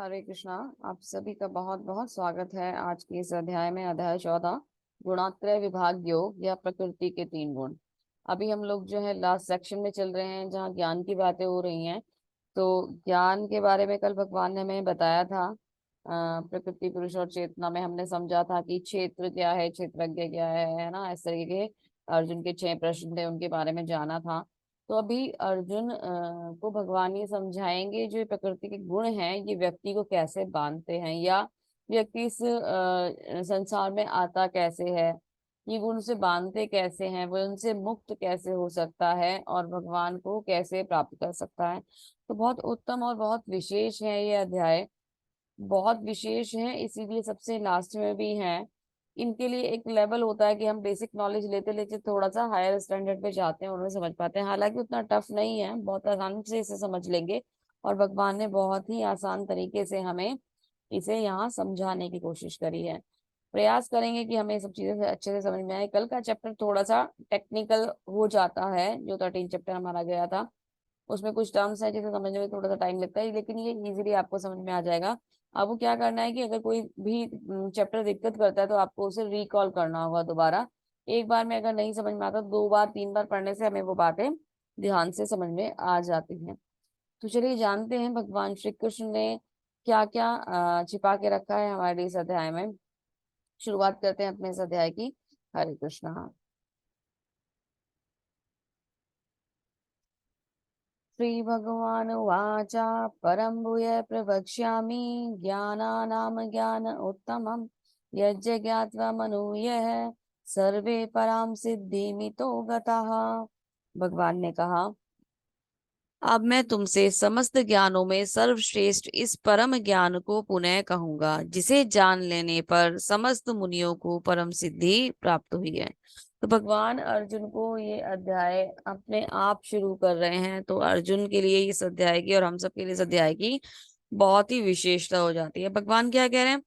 हरे कृष्णा। आप सभी का बहुत बहुत स्वागत है आज के इस अध्याय में। अध्याय 14, गुणात्रय विभाग योग या प्रकृति के तीन गुण। अभी हम लोग जो है लास्ट सेक्शन में चल रहे हैं जहाँ ज्ञान की बातें हो रही हैं। तो ज्ञान के बारे में कल भगवान ने हमें बताया था। प्रकृति, पुरुष और चेतना में हमने समझा था कि क्षेत्र क्या है, क्षेत्रज्ञ क्या है ना। इस तरीके के अर्जुन के 6 प्रश्न थे, उनके बारे में जाना था। तो अभी अर्जुन को भगवान ये समझाएंगे जो ये प्रकृति के गुण हैं ये व्यक्ति को कैसे बांधते हैं, या व्यक्ति इस संसार में आता कैसे है, ये गुण से बांधते कैसे हैं, वो उनसे मुक्त कैसे हो सकता है और भगवान को कैसे प्राप्त कर सकता है। तो बहुत उत्तम और बहुत विशेष है ये अध्याय। बहुत विशेष है, इसीलिए सबसे लास्ट में भी है। इनके लिए एक लेवल होता है कि हम बेसिक नॉलेज लेते लेते थोड़ा सा हायर स्टैंडर्ड पे जाते हैं और उन्हें समझ पाते हैं। हालांकि उतना टफ नहीं है, बहुत आसानी से इसे समझ लेंगे। और भगवान ने बहुत ही आसान तरीके से हमें इसे यहाँ समझाने की कोशिश करी है। प्रयास करेंगे कि हमें ये सब चीजें अच्छे से समझ में आए। कल का चैप्टर थोड़ा सा टेक्निकल हो जाता है, जो 13 चैप्टर हमारा गया था उसमें कुछ टर्म्स है जिसे समझने में थोड़ा सा टाइम लगता है, लेकिन ये इजीली आपको समझ में आ जाएगा। आपको क्या करना है कि अगर कोई भी चैप्टर दिक्कत करता है तो आपको उसे रिकॉल करना होगा दोबारा। एक बार में अगर नहीं समझ में आता, 2 बार 3 बार पढ़ने से हमें वो बातें ध्यान से समझ में आ जाती हैं। तो चलिए जानते हैं भगवान श्री कृष्ण ने क्या क्या छिपा के रखा है हमारे इस अध्याय में। शुरुआत करते हैं अपने इस अध्याय की। हरे कृष्णा। श्रीभगवानुवाच परं भूय प्रवक्ष्यामि ज्ञानानां ज्ञान उत्तमं यज्ञात्वा मनुष्यः सर्वे परां सिद्धिमितो गताः। भगवान ने कहा, अब मैं तुमसे समस्त ज्ञानों में सर्वश्रेष्ठ इस परम ज्ञान को पुनः कहूंगा जिसे जान लेने पर समस्त मुनियों को परम सिद्धि प्राप्त हुई है। तो भगवान अर्जुन को ये अध्याय अपने आप शुरू कर रहे हैं। तो अर्जुन के लिए इस अध्याय की और हम सब के लिए इस अध्याय की बहुत ही विशेषता हो जाती है। भगवान क्या कह रहे हैं?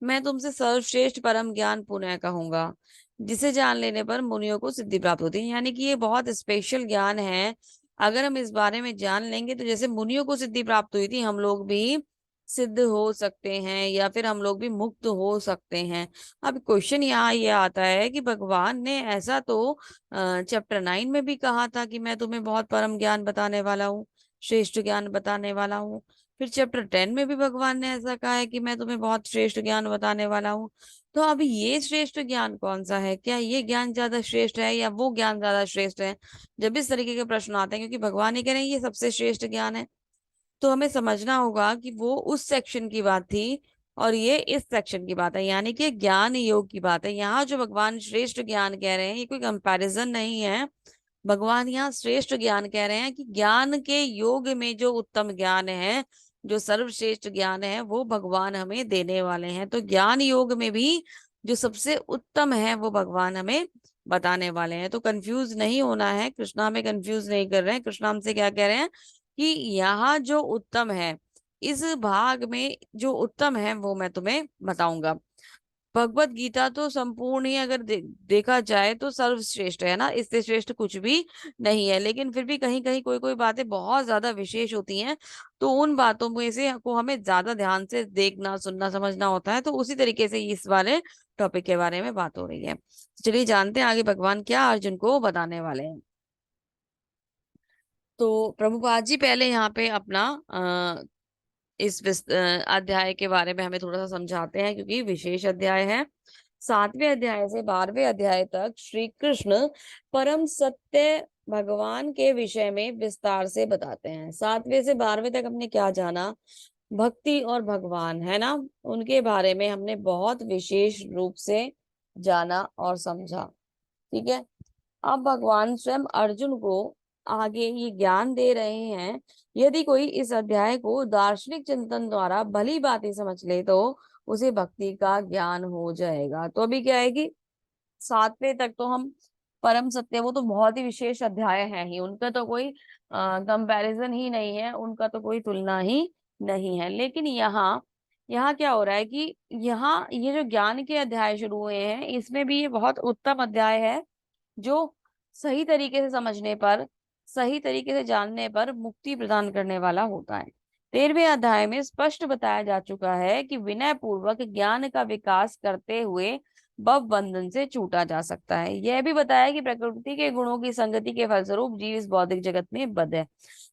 मैं तुमसे सर्वश्रेष्ठ परम ज्ञान पुनः कहूंगा जिसे जान लेने पर मुनियों को सिद्धि प्राप्त होती है। यानी कि ये बहुत स्पेशल ज्ञान है। अगर हम इस बारे में जान लेंगे तो जैसे मुनियों को सिद्धि प्राप्त हुई थी, हम लोग भी सिद्ध हो सकते हैं या फिर हम लोग भी मुक्त हो सकते हैं। अब क्वेश्चन यहाँ ये आता है कि भगवान ने ऐसा तो चैप्टर 9 में भी कहा था कि मैं तुम्हें बहुत परम ज्ञान बताने वाला हूँ, श्रेष्ठ ज्ञान बताने वाला हूँ। फिर चैप्टर 10 में भी भगवान ने ऐसा कहा है कि मैं तुम्हें बहुत श्रेष्ठ ज्ञान बताने वाला हूँ। तो अब ये श्रेष्ठ ज्ञान कौन सा है? क्या ये ज्ञान ज्यादा श्रेष्ठ है या वो ज्ञान ज्यादा श्रेष्ठ है? जब इस तरीके के प्रश्न आते हैं, क्योंकि भगवान ये कह रहे हैं ये सबसे श्रेष्ठ ज्ञान है, तो हमें समझना होगा कि वो उस सेक्शन की बात थी और ये इस सेक्शन की बात है, यानी कि ज्ञान योग की बात है। यहाँ जो भगवान श्रेष्ठ ज्ञान कह रहे हैं ये कोई कंपैरिजन नहीं है। भगवान यहाँ श्रेष्ठ ज्ञान कह रहे हैं कि ज्ञान के योग में जो उत्तम ज्ञान है, जो सर्वश्रेष्ठ ज्ञान है, वो भगवान हमें देने वाले हैं। तो ज्ञान योग में भी जो सबसे उत्तम है वो भगवान हमें बताने वाले हैं। तो कंफ्यूज नहीं होना है, कृष्णा हमें कंफ्यूज नहीं कर रहे हैं। कृष्णा हमसे क्या कह रहे हैं कि यहाँ जो उत्तम है, इस भाग में जो उत्तम है वो मैं तुम्हें बताऊंगा। भगवत गीता तो संपूर्ण ही अगर देखा जाए तो सर्वश्रेष्ठ है ना, इससे श्रेष्ठ कुछ भी नहीं है। लेकिन फिर भी कहीं कहीं कोई कोई बातें बहुत ज्यादा विशेष होती हैं, तो उन बातों में से को हमें ज्यादा ध्यान से देखना, सुनना, समझना होता है। तो उसी तरीके से इस वाले टॉपिक के बारे में बात हो रही है। चलिए जानते हैं आगे भगवान क्या अर्जुन को बताने वाले हैं। तो प्रभुपाद जी पहले यहाँ पे अपना अध्याय के बारे में हमें थोड़ा सा समझाते हैं, क्योंकि विशेष अध्याय है। 7वें अध्याय से 12वें अध्याय तक श्री कृष्ण परम सत्य भगवान के विषय में विस्तार से बताते हैं। 7वें से 12वें तक हमने क्या जाना? भक्ति और भगवान है ना, उनके बारे में हमने बहुत विशेष रूप से जाना और समझा। ठीक है। अब भगवान स्वयं अर्जुन को आगे ये ज्ञान दे रहे हैं। यदि कोई इस अध्याय को दार्शनिक चिंतन द्वारा भली भांति समझ ले तो उसे भक्ति का ज्ञान हो जाएगा। तो अभी क्या है कि 7वें तक तो हम परम सत्य, वो तो बहुत ही विशेष अध्याय है ही, उनका तो कोई कंपैरिजन ही नहीं है, उनका तो कोई तुलना ही नहीं है। लेकिन यहाँ यहाँ क्या हो रहा है कि यहाँ ये जो ज्ञान के अध्याय शुरू हुए हैं इसमें भी ये बहुत उत्तम अध्याय है, जो सही तरीके से समझने पर, सही तरीके से जानने पर मुक्ति प्रदान करने वाला होता है। 13वें अध्याय में स्पष्ट बताया जा चुका है कि विनय पूर्वक ज्ञान का विकास करते हुए भव बंधन से छूटा जा सकता है। यह भी बताया कि प्रकृति के गुणों की संगति के फलस्वरूप जीव इस भौतिक जगत में बद्ध है।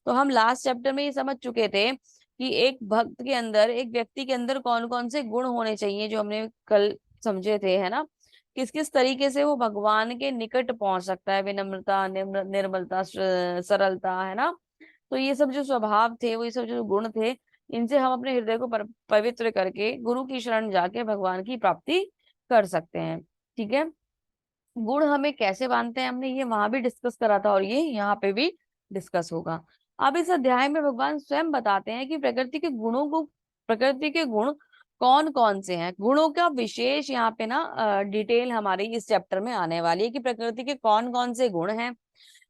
तो हम लास्ट चैप्टर में ये समझ चुके थे कि एक भक्त के अंदर, एक व्यक्ति के अंदर कौन कौन से गुण होने चाहिए, जो हमने कल समझे थे, है ना। किस किस तरीके से वो भगवान के निकट पहुंच सकता है, विनम्रता, निर्मलता, सरलता, है ना। तो ये सब जो स्वभाव थे, वो ये सब जो गुण थे, इनसे हम अपने हृदय को पवित्र करके गुरु की शरण जाके भगवान की प्राप्ति कर सकते हैं। ठीक है। गुण हमें कैसे बांधते हैं, हमने ये वहां भी डिस्कस करा था और ये यहाँ पे भी डिस्कस होगा। अब इस अध्याय में भगवान स्वयं बताते हैं कि प्रकृति के गुण कौन कौन से हैं। गुणों का विशेष यहाँ पे ना डिटेल हमारी इस चैप्टर में आने वाली है कि प्रकृति के कौन कौन से गुण हैं,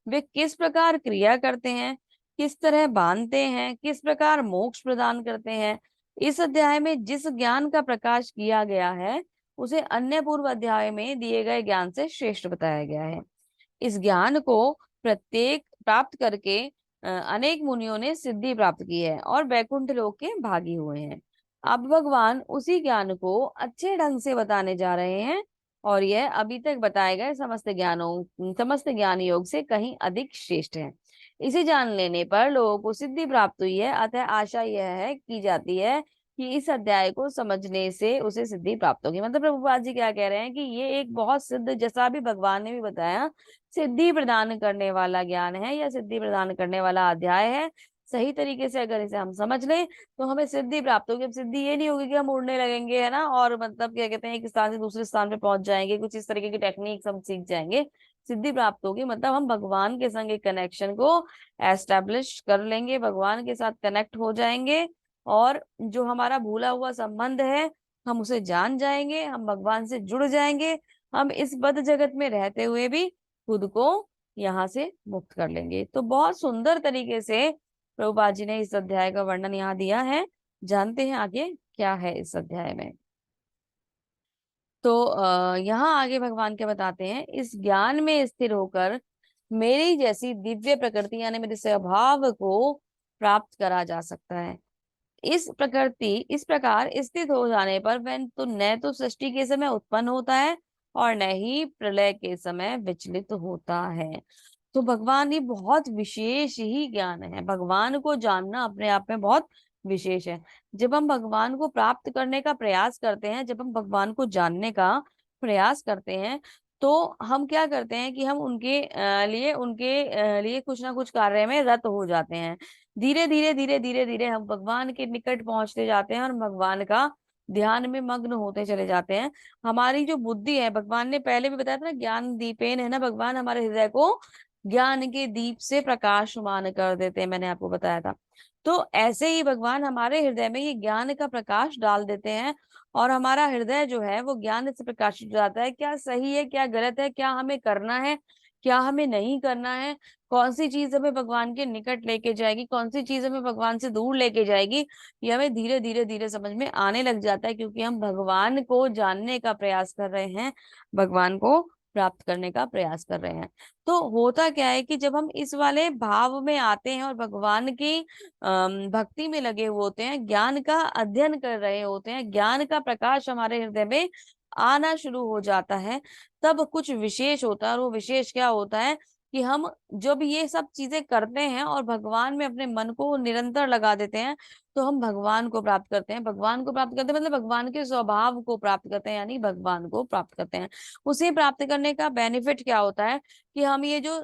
वे किस प्रकार क्रिया करते हैं, किस तरह बांधते हैं, किस प्रकार मोक्ष प्रदान करते हैं। इस अध्याय में जिस ज्ञान का प्रकाश किया गया है, उसे अन्य पूर्व अध्याय में दिए गए ज्ञान से श्रेष्ठ बताया गया है। इस ज्ञान को प्रत्येक प्राप्त करके अनेक मुनियों ने सिद्धि प्राप्त की है और वैकुंठ लोक के भागी हुए हैं। अब भगवान उसी ज्ञान को अच्छे ढंग से बताने जा रहे हैं और यह अभी तक बताए गए समस्त ज्ञान योग से कहीं अधिक श्रेष्ठ है। इसे जान लेने पर लोगों को सिद्धि प्राप्त हुई है। अतः आशा यह है की जाती है कि इस अध्याय को समझने से उसे सिद्धि प्राप्त होगी। मतलब प्रभुपाद जी क्या कह रहे हैं कि ये एक बहुत सिद्ध, जैसा भी भगवान ने भी बताया, सिद्धि प्रदान करने वाला ज्ञान है या सिद्धि प्रदान करने वाला अध्याय है। सही तरीके से अगर इसे हम समझ लें तो हमें सिद्धि प्राप्त होगी। अब सिद्धि ये नहीं होगी कि हम उड़ने लगेंगे, है ना, और मतलब क्या कहते हैं, एक स्थान से दूसरे स्थान पे पहुंच जाएंगे, कुछ इस तरीके की टेक्निक हम सीख जाएंगे। सिद्धि प्राप्त होगी मतलब हम भगवान के संग एक कनेक्शन को एस्टेब्लिश कर लेंगे, भगवान के साथ कनेक्ट हो जाएंगे और जो हमारा भूला हुआ संबंध है, हम उसे जान जाएंगे, हम भगवान से जुड़ जाएंगे। हम इस बद्ध जगत में रहते हुए भी खुद को यहाँ से मुक्त कर लेंगे। तो बहुत सुंदर तरीके से प्रभुपाद जी ने इस अध्याय का वर्णन यहाँ दिया है। जानते हैं आगे क्या है इस अध्याय में। तो यहाँ आगे भगवान क्या बताते हैं, इस ज्ञान में स्थिर होकर मेरी जैसी दिव्य प्रकृति यानी मेरे स्वभाव को प्राप्त करा जा सकता है। इस प्रकार स्थित हो जाने पर वह तो न तो सृष्टि के समय उत्पन्न होता है और न ही प्रलय के समय विचलित होता है। तो भगवान, ये बहुत विशेष ही ज्ञान है। भगवान को जानना अपने आप में बहुत विशेष है। जब हम भगवान को प्राप्त करने का प्रयास करते हैं, जब हम भगवान को जानने का प्रयास करते हैं, तो हम क्या करते हैं कि हम उनके लिए कुछ ना कुछ कार्य में रत हो जाते हैं। धीरे धीरे हम भगवान के निकट पहुंचते जाते हैं और भगवान का ध्यान में मग्न होते चले जाते हैं। हमारी जो बुद्धि है, भगवान ने पहले भी बताया था ना, ज्ञान दीपेन, है ना, भगवान हमारे हृदय को ज्ञान के दीप से प्रकाशमान कर देते हैं, मैंने आपको बताया था। तो ऐसे ही भगवान हमारे हृदय में ये ज्ञान का प्रकाश डाल देते हैं और हमारा हृदय जो है वो ज्ञान से प्रकाशित हो जाता है। क्या सही है, क्या गलत है, क्या हमें करना है, क्या हमें नहीं करना है, कौन सी चीज हमें भगवान के निकट लेके जाएगी, कौन सी चीज हमें भगवान से दूर लेके जाएगी, ये हमें धीरे धीरे समझ में आने लग जाता है, क्योंकि हम भगवान को जानने का प्रयास कर रहे हैं, भगवान को प्राप्त करने का प्रयास कर रहे हैं। तो होता क्या है कि जब हम इस वाले भाव में आते हैं और भगवान की भक्ति में लगे हुए होते हैं, ज्ञान का अध्ययन कर रहे होते हैं, ज्ञान का प्रकाश हमारे हृदय में आना शुरू हो जाता है, तब कुछ विशेष होता है। और वो विशेष क्या होता है कि हम जब ये सब चीजें करते हैं और भगवान में अपने मन को निरंतर लगा देते हैं, तो हम भगवान को प्राप्त करते हैं। भगवान को प्राप्त करते हैं मतलब भगवान के स्वभाव को प्राप्त करते हैं, यानी भगवान को प्राप्त करते हैं। उसे प्राप्त करने का बेनिफिट क्या होता है कि हम ये जो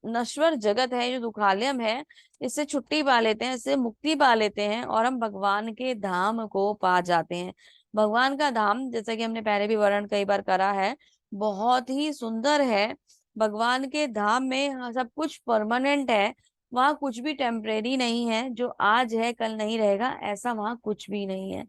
नश्वर जगत है, जो दुखालयम है, इससे छुट्टी पा लेते हैं, इससे मुक्ति पा लेते हैं और हम भगवान के धाम को पा जाते हैं। भगवान का धाम, जैसा कि हमने पहले भी वर्णन कई बार करा है, बहुत ही सुंदर है। भगवान के धाम में सब कुछ परमानेंट है, वहां कुछ भी टेम्परेरी नहीं है। जो आज है कल नहीं रहेगा, ऐसा वहां कुछ भी नहीं है।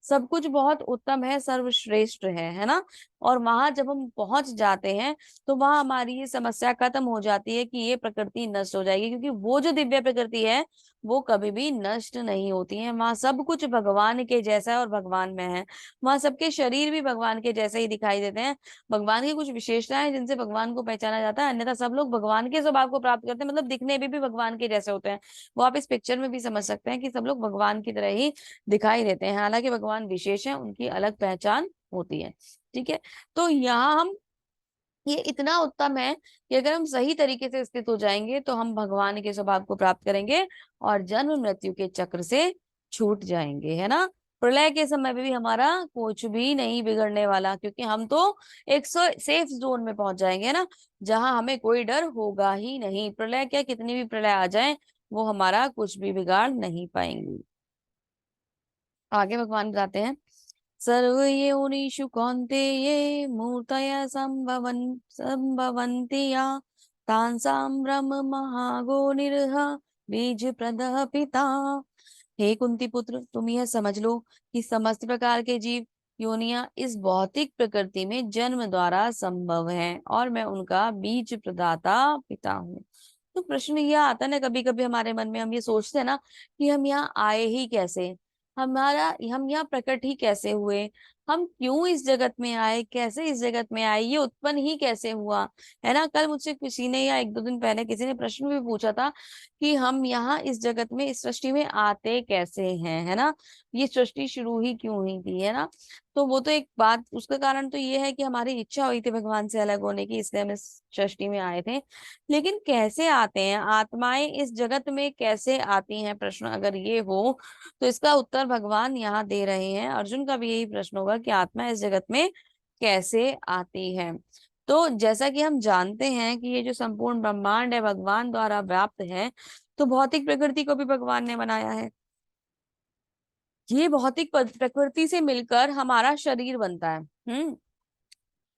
सब कुछ बहुत उत्तम है, सर्वश्रेष्ठ है ना। और वहां जब हम पहुंच जाते हैं तो वहां हमारी ये समस्या खत्म हो जाती है कि ये प्रकृति नष्ट हो जाएगी, क्योंकि वो जो दिव्य प्रकृति है वो कभी भी नष्ट नहीं होती है। वहां सब कुछ भगवान के जैसा है और भगवान में है। वहां सबके शरीर भी भगवान के जैसे ही दिखाई देते हैं। भगवान की कुछ विशेषताएं हैं जिनसे भगवान को पहचाना जाता है, अन्यथा सब लोग भगवान के स्वभाव को प्राप्त करते हैं, मतलब दिखने में भी भगवान के जैसे होते हैं। वो आप इस पिक्चर में भी समझ सकते हैं कि सब लोग भगवान की तरह ही दिखाई देते हैं, हालांकि भगवान विशेष है, उनकी अलग पहचान होती है। ठीक है। तो यहाँ हम, ये इतना उत्तम है कि अगर हम सही तरीके से स्थित हो जाएंगे तो हम भगवान के स्वभाव को प्राप्त करेंगे और जन्म मृत्यु के चक्र से छूट जाएंगे, है ना। प्रलय के समय में भी हमारा कुछ भी नहीं बिगड़ने वाला, क्योंकि हम तो एक सेफ जोन में पहुंच जाएंगे, है ना, जहां हमें कोई डर होगा ही नहीं। प्रलय क्या, कितनी भी प्रलय आ जाए वो हमारा कुछ भी बिगाड़ नहीं पाएंगी। आगे भगवान बताते हैं, सर्व योनिषु कौन्तेय मूर्तय संभवन्ति या तांसां ब्रह्म महागो निरह बीज प्रदः पिता। हे कुंती पुत्र, तुम यह समझ लो कि समस्त प्रकार के जीव योनियां इस भौतिक प्रकृति में जन्म द्वारा संभव हैं और मैं उनका बीज प्रदाता पिता हूँ। तो प्रश्न यह आता है ना, कभी कभी हमारे मन में हम ये सोचते हैं ना कि हम यहाँ आए ही कैसे, हम यहाँ प्रकट ही कैसे हुए, हम क्यों इस जगत में आए, कैसे इस जगत में आए, ये उत्पन्न ही कैसे हुआ, है ना। कल मुझसे किसी ने, या एक दो दिन पहले किसी ने प्रश्न भी पूछा था कि हम यहाँ इस जगत में, इस सृष्टि में आते कैसे हैं, है ना, ये सृष्टि शुरू ही क्यों हुई थी, है ना। तो वो तो एक बात, उसका कारण तो ये है कि हमारी इच्छा हुई थी भगवान से अलग होने की, इसलिए हम इस सृष्टि में आए थे। लेकिन कैसे आते हैं आत्माएं इस जगत में, कैसे आती हैं, प्रश्न अगर ये हो तो इसका उत्तर भगवान यहाँ दे रहे हैं। अर्जुन का भी यही प्रश्न होगा कि आत्मा इस जगत में कैसे आती है। तो जैसा कि हम जानते हैं कि ये जो संपूर्ण ब्रह्मांड है भगवान द्वारा व्याप्त है, तो भौतिक प्रकृति को भी भगवान ने बनाया है। ये भौतिक प्रकृति से मिलकर हमारा शरीर बनता है।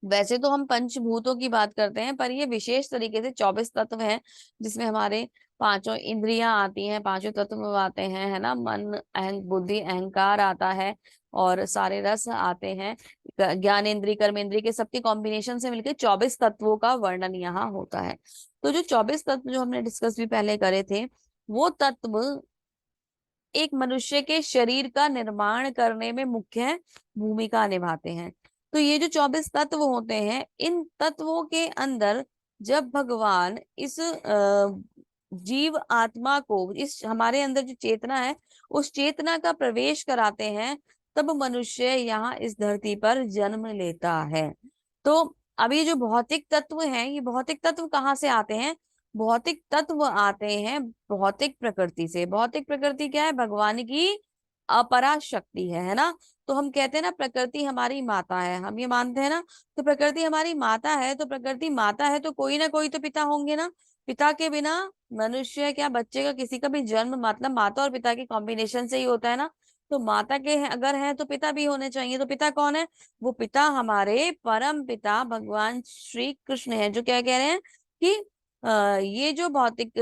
वैसे तो हम पंचभूतों की बात करते हैं, पर ये विशेष तरीके से 24 तत्व हैं, जिसमें हमारे पांचों इंद्रियां आती हैं, पांचों तत्व आते हैं, है ना, मन, बुद्धि, अहंकार आता है और सारे रस आते हैं, ज्ञान इंद्रिय, कर्म इंद्रिय के सबके कॉम्बिनेशन से मिलकर 24 तत्वों का वर्णन यहाँ होता है। तो जो 24 तत्व जो हमने डिस्कस भी पहले करे थे, वो तत्व एक मनुष्य के शरीर का निर्माण करने में मुख्य भूमिका निभाते हैं। तो ये जो 24 तत्व होते हैं, इन तत्वों के अंदर जब भगवान इस जीव आत्मा को, इस हमारे अंदर जो चेतना है उस चेतना का प्रवेश कराते हैं, तब मनुष्य यहाँ इस धरती पर जन्म लेता है। तो अब ये जो भौतिक तत्व हैं, ये भौतिक तत्व कहाँ से आते हैं, भौतिक तत्व आते हैं भौतिक प्रकृति से। भौतिक प्रकृति क्या है, भगवान की अपरा शक्ति है ना। तो हम कहते हैं ना प्रकृति हमारी माता है, हम ये मानते हैं ना। तो प्रकृति हमारी माता है, तो प्रकृति माता है तो कोई ना कोई तो पिता होंगे ना। पिता के बिना मनुष्य क्या, बच्चे का किसी का भी जन्म मतलब माता और पिता के कॉम्बिनेशन से ही होता है ना। तो माता के अगर है तो पिता भी होने चाहिए। तो पिता कौन है, वो पिता हमारे परम पिता भगवान श्री कृष्ण है, जो क्या कह रहे हैं कि ये जो भौतिक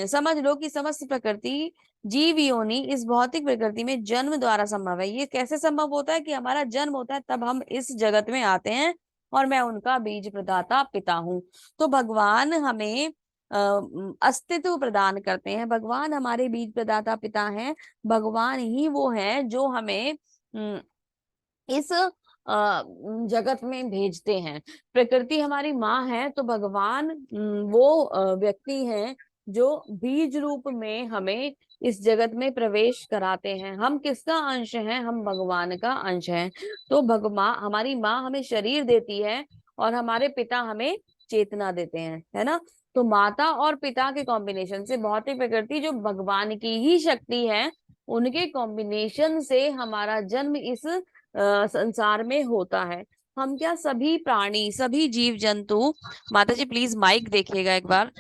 समझ लो कि समस्त प्रकृति जीव योनि इस भौतिक प्रकृति में जन्म द्वारा संभव है। ये कैसे संभव होता है कि हमारा जन्म होता है तब हम इस जगत में आते हैं और मैं उनका बीज प्रदाता पिता हूँ। तो भगवान हमें अस्तित्व प्रदान करते हैं, भगवान हमारे बीज प्रदाता पिता हैं। भगवान ही वो है जो हमें इस जगत में भेजते हैं। प्रकृति हमारी माँ है, तो भगवान वो व्यक्ति हैं जो बीज रूप में हमें इस जगत में प्रवेश कराते हैं। हम किसका अंश हैं, हम भगवान का अंश हैं। तो भगवान, हमारी माँ हमें शरीर देती है और हमारे पिता हमें चेतना देते हैं, है ना। तो माता और पिता के कॉम्बिनेशन से भौतिक प्रकृति जो भगवान की ही शक्ति है, उनके कॉम्बिनेशन से हमारा जन्म इस संसार में होता है। हम क्या, सभी प्राणी, सभी जीव जंतु, माता जी प्लीज माइक देखिएगा एक बार,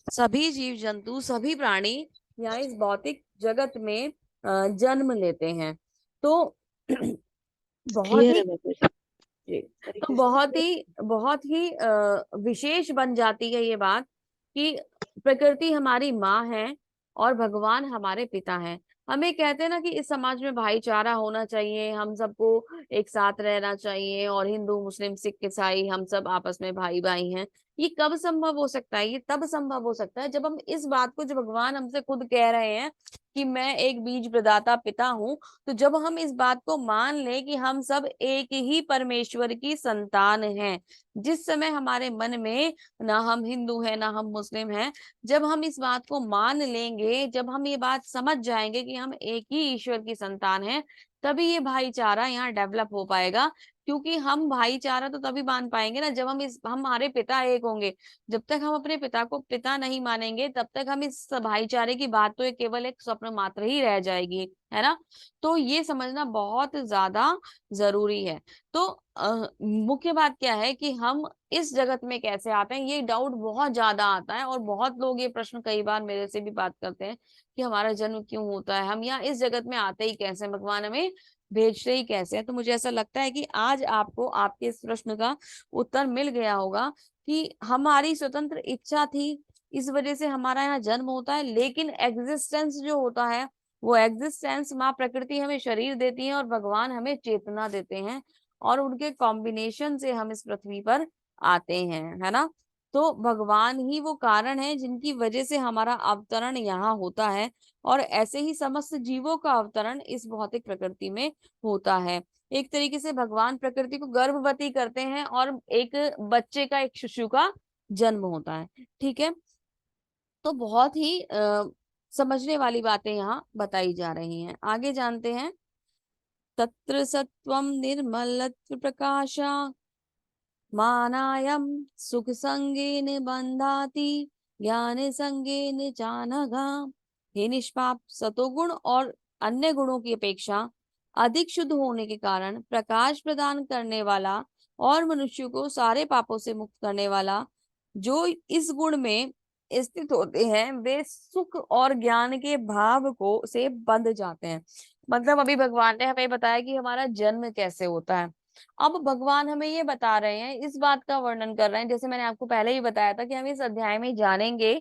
सभी जीव जंतु, सभी प्राणी यहाँ इस भौतिक जगत में जन्म लेते हैं। तो बहुत क्लियर ही है बाबा जी, तो तरीके से। बहुत ही विशेष बन जाती है ये बात कि प्रकृति हमारी माँ है और भगवान हमारे पिता हैं। हमें कहते हैं ना कि इस समाज में भाईचारा होना चाहिए, हम सबको एक साथ रहना चाहिए, और हिंदू मुस्लिम सिख ईसाई हम सब आपस में भाई भाई हैं। ये कब संभव हो सकता है? ये तब संभव हो सकता है जब हम इस बात को, जो भगवान हमसे खुद कह रहे हैं कि मैं एक बीज प्रदाता पिता हूँ, तो जब हम इस बात को मान लें कि हम सब एक ही परमेश्वर की संतान हैं, जिस समय हमारे मन में ना हम हिंदू हैं ना हम मुस्लिम हैं, जब हम इस बात को मान लेंगे, जब हम ये बात समझ जाएंगे कि हम एक ही ईश्वर की संतान हैं, तभी ये भाईचारा यहाँ डेवलप हो पाएगा। क्योंकि हम भाईचारा तो तभी मान पाएंगे ना जब हमारे पिता एक होंगे। जब तक हम अपने पिता को पिता नहीं मानेंगे, तब तक हम इस भाईचारे की बात तो ये केवल एक स्वप्न मात्र ही रह जाएगी, है ना। तो ये समझना बहुत ज्यादा जरूरी है। तो मुख्य बात क्या है कि हम इस जगत में कैसे आते हैं, ये डाउट बहुत ज्यादा आता है, और बहुत लोग ये प्रश्न कई बार मेरे से भी बात करते हैं कि हमारा जन्म क्यों होता है, हम यहाँ इस जगत में आते ही कैसे हैं, भगवान हमें भेजते ही कैसे हैं। तो मुझे ऐसा लगता है कि आज आपको आपके इस प्रश्न का उत्तर मिल गया होगा कि हमारी स्वतंत्र इच्छा थी, इस वजह से हमारा यहाँ जन्म होता है। लेकिन एग्जिस्टेंस जो होता है, वो एग्जिस्टेंस माँ प्रकृति हमें शरीर देती है और भगवान हमें चेतना देते हैं, और उनके कॉम्बिनेशन से हम इस पृथ्वी पर आते हैं, है ना। तो भगवान ही वो कारण है जिनकी वजह से हमारा अवतरण यहाँ होता है, और ऐसे ही समस्त जीवों का अवतरण इस भौतिक प्रकृति में होता है। एक तरीके से भगवान प्रकृति को गर्भवती करते हैं, और एक बच्चे का, एक शिशु का जन्म होता है। ठीक है। तो बहुत ही समझने वाली बातें यहाँ बताई जा रही हैं। आगे जानते हैं। तत्र सत्वं निर्मलत्व प्रकाशा मानायम सुख संगेन बंधाति ज्ञान संगेन चानघा। हे निष्पाप, सतोगुण और अन्य गुणों की अपेक्षा अधिक शुद्ध होने के कारण प्रकाश प्रदान करने वाला और मनुष्य को सारे पापों से मुक्त करने वाला, जो इस गुण में स्थित होते हैं, वे सुख और ज्ञान के भाव को से बंध जाते हैं। मतलब अभी भगवान ने हमें बताया कि हमारा जन्म कैसे होता है। अब भगवान हमें ये बता रहे हैं, इस बात का वर्णन कर रहे हैं, जैसे मैंने आपको पहले ही बताया था कि हम इस अध्याय में जानेंगे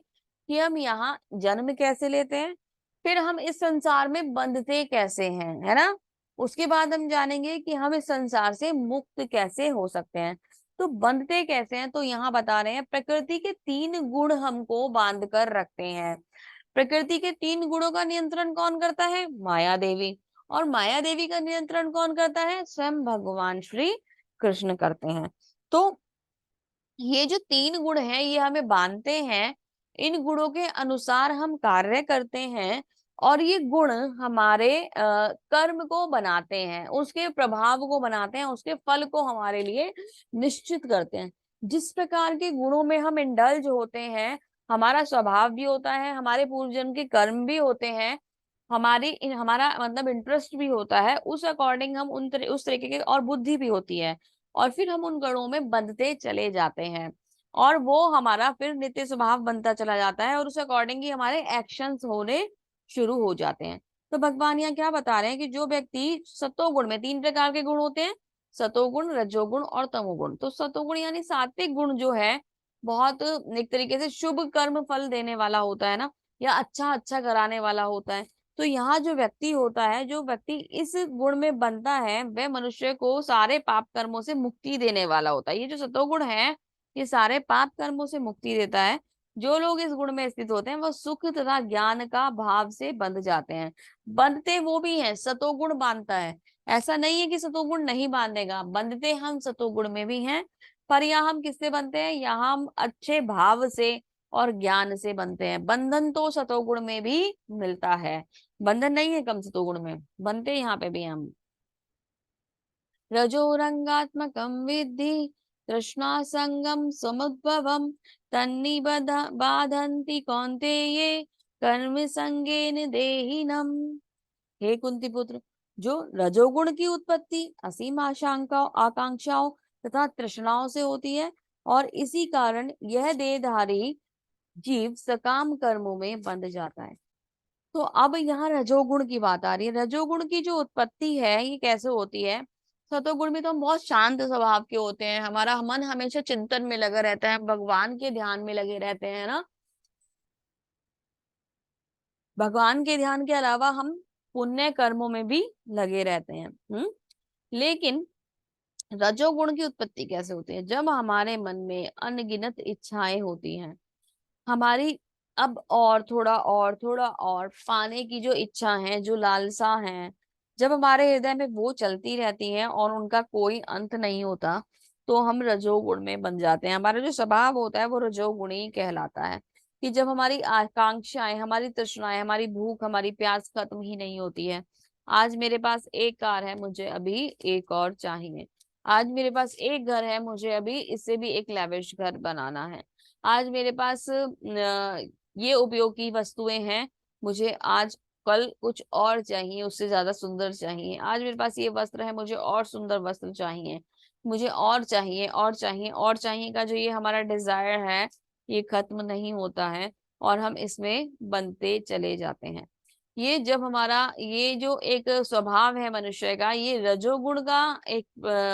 कि हम यहाँ जन्म कैसे लेते हैं, फिर हम इस संसार में बंधते कैसे हैं, है ना। उसके बाद हम जानेंगे कि हम इस संसार से मुक्त कैसे हो सकते हैं। तो बंधते कैसे हैं, तो यहाँ बता रहे हैं प्रकृति के 3 गुण हमको बांध कर रखते हैं। प्रकृति के 3 गुणों का नियंत्रण कौन करता है? माया देवी। और माया देवी का नियंत्रण कौन करता है? स्वयं भगवान श्री कृष्ण करते हैं। तो ये जो 3 गुण हैं, ये हमें बांधते हैं, इन गुणों के अनुसार हम कार्य करते हैं, और ये गुण हमारे कर्म को बनाते हैं, उसके प्रभाव को बनाते हैं, उसके फल को हमारे लिए निश्चित करते हैं। जिस प्रकार के गुणों में हम इंडल्ज होते हैं, हमारा स्वभाव भी होता है, हमारे पूर्व जन्म के कर्म भी होते हैं, हमारा मतलब इंटरेस्ट भी होता है, उस अकॉर्डिंग हम उस तरीके के, और बुद्धि भी होती है, और फिर हम उन गणों में बंधते चले जाते हैं, और वो हमारा फिर नित्य स्वभाव बनता चला जाता है, और उस अकॉर्डिंग ही हमारे एक्शंस होने शुरू हो जाते हैं। तो भगवान यहाँ क्या बता रहे हैं कि जो व्यक्ति सतोगुण में, 3 प्रकार के गुण होते हैं, सतोगुण, रजोगुण और तमोगुण। तो सतोगुण यानी सात्विक गुण जो है, बहुत एक तरीके से शुभ कर्म फल देने वाला होता है ना, या अच्छा अच्छा कराने वाला होता है। तो यहाँ जो व्यक्ति होता है, जो व्यक्ति इस गुण में बनता है, वह मनुष्य को सारे पाप कर्मों से मुक्ति देने वाला होता है। ये जो सतोगुण है, ये सारे पाप कर्मों से मुक्ति देता है। जो लोग इस गुण में स्थित होते हैं, वह सुख तथा ज्ञान का भाव से बंध जाते हैं। बंधते वो भी हैं, सतोगुण बांधता है। ऐसा नहीं है कि सतोगुण नहीं बांधेगा, बंधते हम सतोगुण में भी हैं। पर यहाँ हम किससे बनते हैं? यहाँ हम अच्छे भाव से और ज्ञान से बनते हैं। बंधन तो सतोगुण में भी मिलता है, बंधन नहीं है कम सतोगुण में, बनते यहाँ पे भी हम। रजोरंगात्मकं विद्धि तृष्णा संगम समुद्भवम बाधन्ति कौन्तेये कर्म संगेन देहिनम। हे कुंती पुत्र, जो रजोगुण की उत्पत्ति असीम आकांक्षाओं तथा तृष्णाओं से होती है, और इसी कारण यह देहधारी जीव सकाम कर्मों में बंध जाता है। तो अब यहाँ रजोगुण की बात आ रही है। रजोगुण की जो उत्पत्ति है, ये कैसे होती है? सतोगुण में तो हम बहुत शांत स्वभाव के होते हैं, हमारा मन हमेशा चिंतन में लगा रहता है, भगवान के ध्यान में लगे रहते हैं ना। भगवान के ध्यान के अलावा हम पुण्य कर्मों में भी लगे रहते हैं। लेकिन रजोगुण की उत्पत्ति कैसे होती है? जब हमारे मन में अनगिनत इच्छाएं होती हैं, हमारी अब और थोड़ा और थोड़ा और पाने की जो इच्छा है, जो लालसा है, जब हमारे हृदय में वो चलती रहती है और उनका कोई अंत नहीं होता, तो हम रजोगुण में बन जाते हैं। हमारा जो स्वभाव होता है वो रजोगुणी ही कहलाता है। कि जब हमारी आकांक्षाएं, हमारी तृष्णाएं, हमारी भूख, हमारी प्यास खत्म ही नहीं होती है। आज मेरे पास एक कार है, मुझे अभी एक और चाहिए। आज मेरे पास एक घर है, मुझे अभी इससे भी एक लैविश घर बनाना है। आज मेरे पास ये उपयोगी वस्तुएं हैं, मुझे आज कल कुछ और चाहिए, उससे ज्यादा सुंदर चाहिए। आज मेरे पास ये वस्त्र है, मुझे और सुंदर वस्त्र चाहिए। मुझे और चाहिए और चाहिए और चाहिए का जो ये हमारा डिजायर है, ये खत्म नहीं होता है और हम इसमें बनते चले जाते हैं। ये जब हमारा ये जो एक स्वभाव है मनुष्य का, ये रजोगुण का एक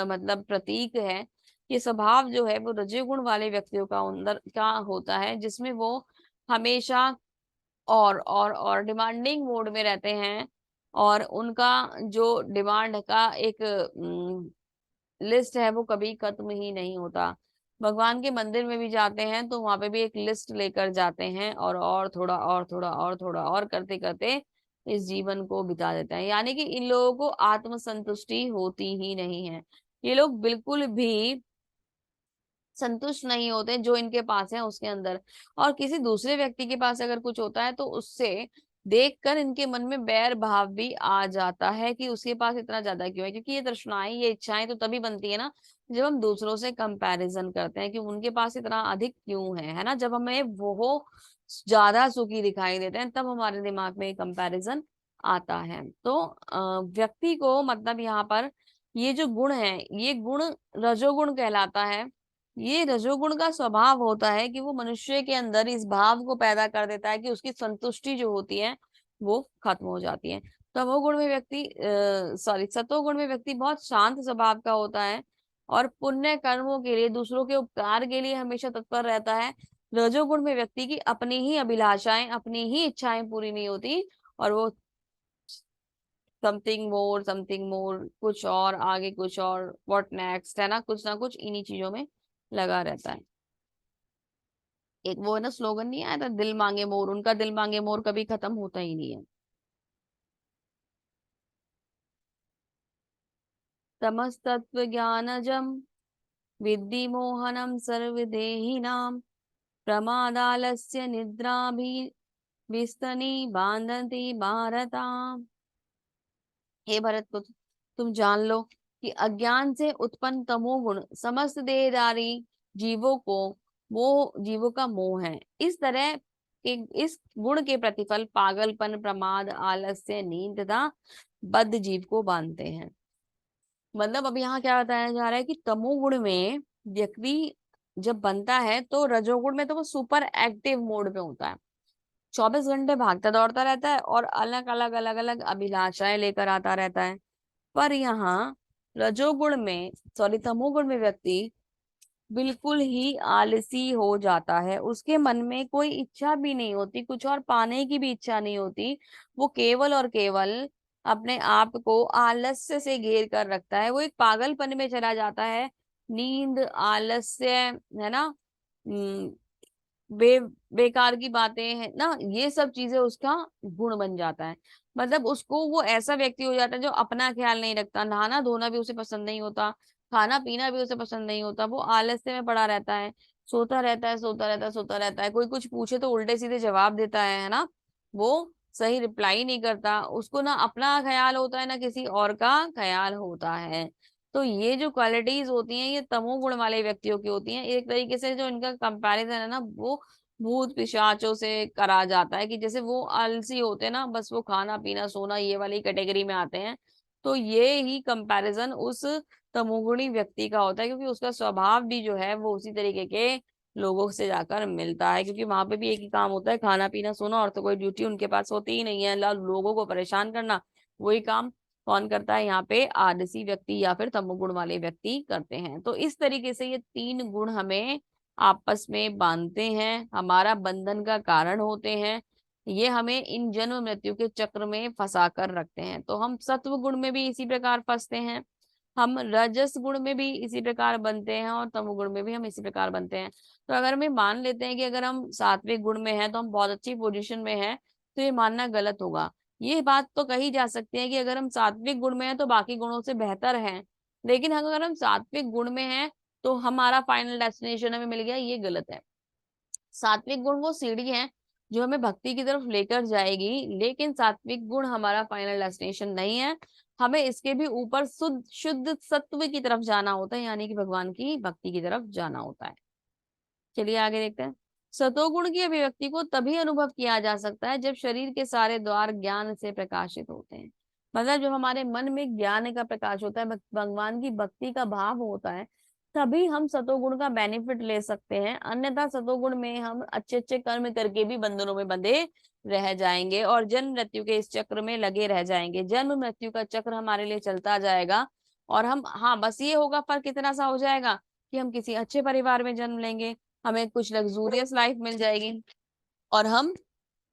मतलब प्रतीक है। ये स्वभाव जो है वो रजोगुण वाले व्यक्तियों का अंदर का होता है, जिसमें वो हमेशा और डिमांडिंग मोड में रहते हैं। और उनका जो डिमांड का एक लिस्ट है वो कभी खत्म ही नहीं होता। भगवान के मंदिर में भी जाते हैं तो वहां पे भी एक लिस्ट लेकर जाते हैं, और थोड़ा और थोड़ा और थोड़ा और करते करते इस जीवन को बिता देते हैं। यानी कि इन लोगों को आत्मसंतुष्टि होती ही नहीं है। ये लोग बिल्कुल भी संतुष्ट नहीं होते जो इनके पास है उसके अंदर। और किसी दूसरे व्यक्ति के पास अगर कुछ होता है तो उससे देखकर इनके मन में बैर भाव भी आ जाता है कि उसके पास इतना ज्यादा क्यों है। क्योंकि ये तृष्णाएं, ये इच्छाएं तो तभी बनती है ना, जब हम दूसरों से कंपैरिजन करते हैं कि उनके पास इतना अधिक क्यों है ना। जब हमें वो ज्यादा सुखी दिखाई देते हैं तब हमारे दिमाग में कंपैरिजन आता है। तो व्यक्ति को मतलब यहाँ पर ये जो गुण है, ये गुण रजोगुण कहलाता है। ये रजोगुण का स्वभाव होता है कि वो मनुष्य के अंदर इस भाव को पैदा कर देता है कि उसकी संतुष्टि जो होती है वो खत्म हो जाती है। तमोगुण में व्यक्ति सतोगुण में व्यक्ति बहुत शांत स्वभाव का होता है और पुण्य कर्मों के लिए, दूसरों के उपकार के लिए हमेशा तत्पर रहता है। रजोगुण में व्यक्ति की अपनी ही अभिलाषाएं, अपनी ही इच्छाएं पूरी नहीं होती और वो समथिंग मोर, कुछ और आगे, कुछ और व्हाट नेक्स्ट है ना कुछ इन्हीं चीजों में लगा रहता है। एक वो है ना स्लोगन नहीं आया था, दिल मांगे मोर, उनका दिल मांगे मोर कभी खत्म होता ही नहीं है। तमस्तत्व ज्ञानजम विद्धि मोहनम सर्वदेहिनां प्रमादालस्य निद्राभि विस्तनी बांधती भारता। हे भरत को तुम जान लो कि अज्ञान से उत्पन्न तमोगुण समस्त देहधारी जीवों को वो जीवों का मोह है। इस तरह के इस गुण के प्रतिफल पागलपन, प्रमाद, आलस्य, नींद तथा बद्ध जीव को बांधते हैं। मतलब अब यहाँ क्या बताया जा रहा है कि तमोगुण में व्यक्ति जब बनता है तो रजोगुण में तो वो सुपर एक्टिव मोड पे होता है, 24 घंटे भागता दौड़ता रहता है और अलग अलग अभिलाषाएं लेकर आता रहता है। पर यहाँ रजोगुण में, सॉरी तमोगुण में व्यक्ति बिल्कुल ही आलसी हो जाता है। उसके मन में कोई इच्छा भी नहीं होती, कुछ और पाने की भी इच्छा नहीं होती। वो केवल और केवल अपने आप को आलस्य से घेर कर रखता है। वो एक पागलपन में चला जाता है। नींद, आलस्य, है ना, बेकार की बातें हैं ना, ये सब चीजें उसका गुण बन जाता है। मतलब उसको वो ऐसा व्यक्ति हो जाता है जो अपना ख्याल नहीं रखता। नहाना धोना भी उसे पसंद नहीं होता, खाना पीना भी उसे पसंद नहीं होता। वो आलस्य में पड़ा रहता है, सोता रहता है, सोता रहता है, सोता रहता है। कोई कुछ पूछे तो उल्टे सीधे जवाब देता है ना। वो सही रिप्लाई नहीं करता। उसको ना अपना ख्याल होता है ना किसी और का ख्याल होता है। तो ये जो क्वालिटीज होती हैं ये तमोगुण वाले व्यक्तियों की होती हैं। एक तरीके से जो इनका कंपैरिजन है ना वो भूत पिशाचों से करा जाता है कि जैसे वो आलसी होते हैं ना, बस वो खाना पीना सोना ये वाली कैटेगरी में आते हैं। तो ये ही कंपैरिजन उस तमोगुणी व्यक्ति का होता है, क्योंकि उसका स्वभाव भी जो है वो उसी तरीके के लोगों से जाकर मिलता है। क्योंकि वहां पे भी एक ही काम होता है, खाना पीना सोना, और तो कोई ड्यूटी उनके पास होती ही नहीं है, लोगों को परेशान करना। वही काम कौन करता है यहाँ पे? आलसी व्यक्ति या फिर तमोगुण वाले व्यक्ति करते हैं। तो इस तरीके से ये तीन गुण हमें आपस में बांधते हैं, हमारा बंधन का कारण होते हैं। ये हमें इन जन्म मृत्यु के चक्र में फंसा कर रखते हैं। तो हम सत्व गुण में भी इसी प्रकार फंसते हैं, हम रजस गुण में भी इसी प्रकार बनते हैं, और तमोगुण में भी हम इसी प्रकार बनते हैं। तो अगर हम ये मान लेते हैं कि अगर हम सात्विक गुण में हैं तो हम बहुत अच्छी पोजीशन में हैं, तो ये मानना गलत होगा। ये बात तो कही जा सकती है कि अगर हम सात्विक गुण में हैं तो बाकी गुणों से बेहतर हैं, लेकिन अगर हम सात्विक गुण में हैं तो हमारा फाइनल डेस्टिनेशन हमें मिल गया, ये गलत है। सात्विक गुण वो सीढ़ी है जो हमें भक्ति की तरफ लेकर जाएगी, लेकिन सात्विक गुण हमारा फाइनल डेस्टिनेशन नहीं है। हमें इसके भी ऊपर शुद्ध शुद्ध सत्व की तरफ जाना होता है, यानी कि भगवान की भक्ति की तरफ जाना होता है। चलिए आगे देखते हैं। सतोगुण की अभिव्यक्ति को तभी अनुभव किया जा सकता है जब शरीर के सारे द्वार ज्ञान से प्रकाशित होते हैं। मतलब जब हमारे मन में ज्ञान का प्रकाश होता है, भगवान की भक्ति का भाव होता है, तभी हम सतोगुण का बेनिफिट ले सकते हैं। अन्यथा सतोगुण में हम अच्छे अच्छे कर्म करके भी बंधनों में बंधे रह जाएंगे और जन्म मृत्यु के इस चक्र में लगे रह जाएंगे। जन्म मृत्यु का चक्र हमारे लिए चलता जाएगा, और हम, हाँ बस ये होगा, फर्क इतना सा हो जाएगा कि हम किसी अच्छे परिवार में जन्म लेंगे, हमें कुछ लग्जूरियस लाइफ मिल जाएगी, और हम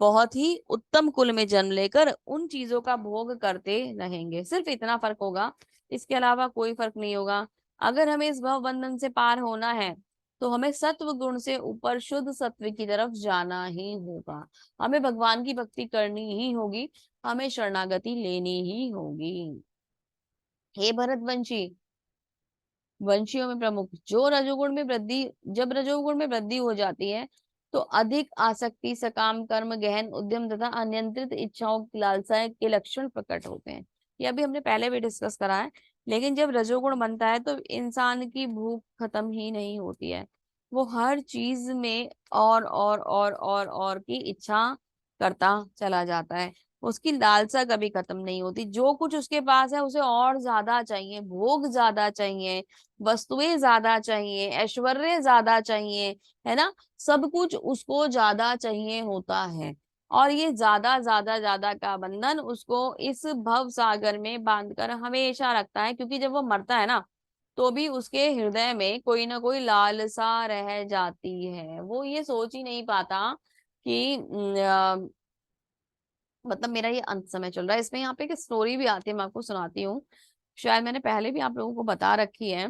बहुत ही उत्तम कुल में जन्म लेकर उन चीजों का भोग करते रहेंगे। सिर्फ इतना फर्क होगा, इसके अलावा कोई फर्क नहीं होगा। अगर हमें इस भव बंधन से पार होना है तो हमें सत्व गुण से ऊपर शुद्ध सत्व की तरफ जाना ही होगा, हमें भगवान की भक्ति करनी ही होगी, हमें शरणागति लेनी ही होगी। हे भरतवंशी, वंशियों में प्रमुख जो रजोगुण में वृद्धि, जब रजोगुण में वृद्धि हो जाती है तो अधिक आसक्ति, सकाम कर्म, गहन उद्यम तथा अनियंत्रित इच्छाओं की लालसा के लक्षण प्रकट होते हैं। ये अभी हमने पहले भी डिस्कस करा है। लेकिन जब रजोगुण बनता है तो इंसान की भूख खत्म ही नहीं होती है, वो हर चीज में और की इच्छा करता चला जाता है, उसकी लालसा कभी खत्म नहीं होती। जो कुछ उसके पास है उसे और ज्यादा चाहिए, भोग ज्यादा चाहिए, वस्तुएं ज्यादा चाहिए, ऐश्वर्य ज्यादा चाहिए, है ना, सब कुछ उसको ज्यादा चाहिए होता है। और ये ज्यादा ज्यादा ज्यादा का बंधन उसको इस भव सागर में बांधकर हमेशा रखता है, क्योंकि जब वो मरता है ना तो भी उसके हृदय में कोई ना कोई लालसा रह जाती है। वो ये सोच ही नहीं पाता कि मतलब मेरा ये अंत समय चल रहा है। इसमें यहाँ पे एक स्टोरी भी आती है, मैं आपको सुनाती हूँ, शायद मैंने पहले भी आप लोगों को बता रखी है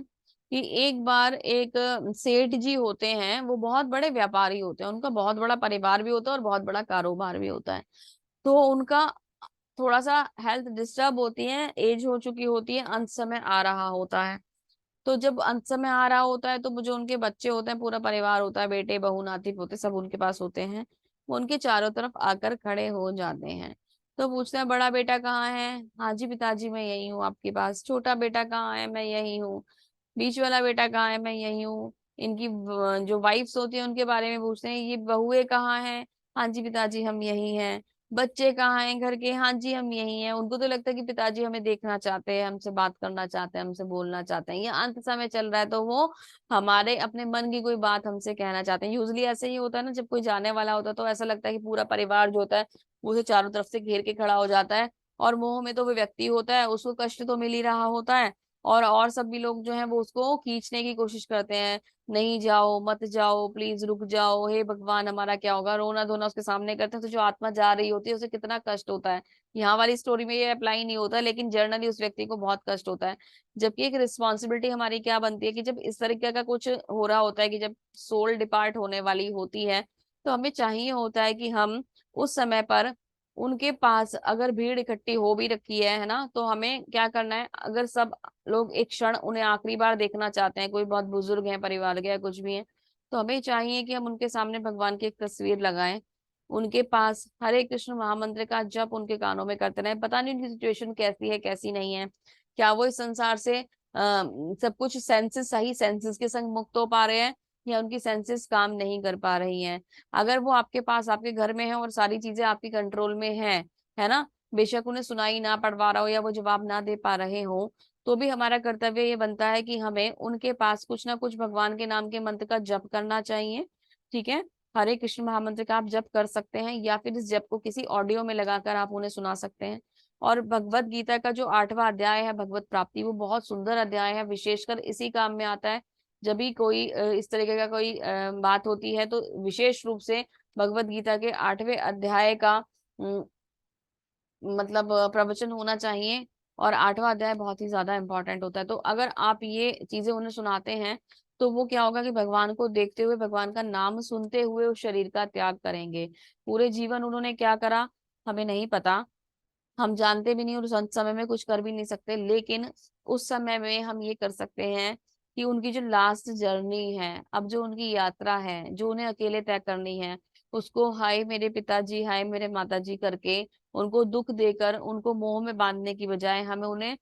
कि एक बार एक सेठ जी होते हैं, वो बहुत बड़े व्यापारी होते हैं, उनका बहुत बड़ा परिवार भी होता है और बहुत बड़ा कारोबार भी होता है। तो उनका थोड़ा सा हेल्थ डिस्टर्ब होती है, एज हो चुकी होती है, अंत समय आ रहा होता है। तो जब अंत समय आ रहा होता है तो वो जो उनके बच्चे होते हैं, पूरा परिवार होता है, बेटे बहू नाती पोते सब उनके पास होते हैं, वो उनके चारों तरफ आकर खड़े हो जाते हैं। तो पूछते हैं, बड़ा बेटा कहाँ है? हाँ जी पिताजी मैं यही हूँ आपके पास। छोटा बेटा कहाँ है? मैं यही हूँ। बीच वाला बेटा कहाँ है? मैं यही हूँ। इनकी जो वाइफ्स होती है उनके बारे में पूछते हैं, ये बहुएं कहाँ हैं? हाँ जी पिताजी हम यही हैं। बच्चे कहाँ हैं घर के? हाँ जी हम यही हैं। उनको तो लगता है कि पिताजी हमें देखना चाहते हैं, हमसे बात करना चाहते हैं, हमसे बोलना चाहते हैं, ये अंत समय चल रहा है तो वो हमारे अपने मन की कोई बात हमसे कहना चाहते हैं। यूजली ऐसे ही होता है ना, जब कोई जाने वाला होता है तो ऐसा लगता है कि पूरा परिवार जो होता है वो उसे चारों तरफ से घेर के खड़ा हो जाता है, और मोह में तो वो व्यक्ति होता है, उसको कष्ट तो मिल ही रहा होता है, और सब भी लोग जो है वो उसको खींचने की कोशिश करते हैं, नहीं जाओ मत जाओ प्लीज रुक जाओ, हे भगवान हमारा क्या होगा, रोना धोना उसके सामने करते हैं। तो जो आत्मा जा रही होती है उसे कितना कष्ट होता है। यहाँ वाली स्टोरी में ये अप्लाई नहीं होता, लेकिन जर्नली उस व्यक्ति को बहुत कष्ट होता है। जबकि एक रिस्पॉन्सिबिलिटी हमारी क्या बनती है कि जब इस तरीके का कुछ हो रहा होता है, कि जब सोल डिपार्ट होने वाली होती है, तो हमें चाहिए होता है कि हम उस समय पर उनके पास, अगर भीड़ इकट्ठी हो भी रखी है ना, तो हमें क्या करना है, अगर सब लोग एक क्षण उन्हें आखिरी बार देखना चाहते हैं, कोई बहुत बुजुर्ग है परिवार के या कुछ भी है, तो हमें चाहिए कि हम उनके सामने भगवान की एक तस्वीर लगाएं, उनके पास हरे कृष्ण महामंत्र का जप उनके कानों में करते रहे। पता नहीं उनकी सिचुएशन कैसी है कैसी नहीं है, क्या वो इस संसार से सब कुछ सेंसेस, सही सेंसेस के संग मुक्त हो पा रहे हैं, या उनकी सेंसेस काम नहीं कर पा रही हैं। अगर वो आपके पास आपके घर में है और सारी चीजें आपकी कंट्रोल में है ना, बेशक उन्हें सुनाई ना पड़ पा रहा हो या वो जवाब ना दे पा रहे हो, तो भी हमारा कर्तव्य ये बनता है कि हमें उनके पास कुछ ना कुछ भगवान के नाम के मंत्र का जप करना चाहिए। ठीक है, हरे कृष्ण महामंत्र का आप जप कर सकते हैं, या फिर इस जप को किसी ऑडियो में लगाकर आप उन्हें सुना सकते हैं। और भगवत गीता का जो 8वां अध्याय है भगवत प्राप्ति, वो बहुत सुंदर अध्याय है, विशेषकर इसी काम में आता है जब भी कोई इस तरीके का कोई बात होती है तो विशेष रूप से भगवत गीता के 8वें अध्याय का मतलब प्रवचन होना चाहिए। और 8वां अध्याय बहुत ही ज्यादा इंपॉर्टेंट होता है। तो अगर आप ये चीजें उन्हें सुनाते हैं तो वो क्या होगा कि भगवान को देखते हुए, भगवान का नाम सुनते हुए उस शरीर का त्याग करेंगे। पूरे जीवन उन्होंने क्या करा हमें नहीं पता, हम जानते भी नहीं और उस समय में कुछ कर भी नहीं सकते, लेकिन उस समय में हम ये कर सकते हैं कि उनकी जो लास्ट जर्नी है, अब जो उनकी यात्रा है जो उन्हें अकेले तय करनी है, उसको हाय मेरे पिताजी, हाय मेरे माताजी करके उनको दुख देकर उनको मोह में बांधने की बजाय हमें उन्हें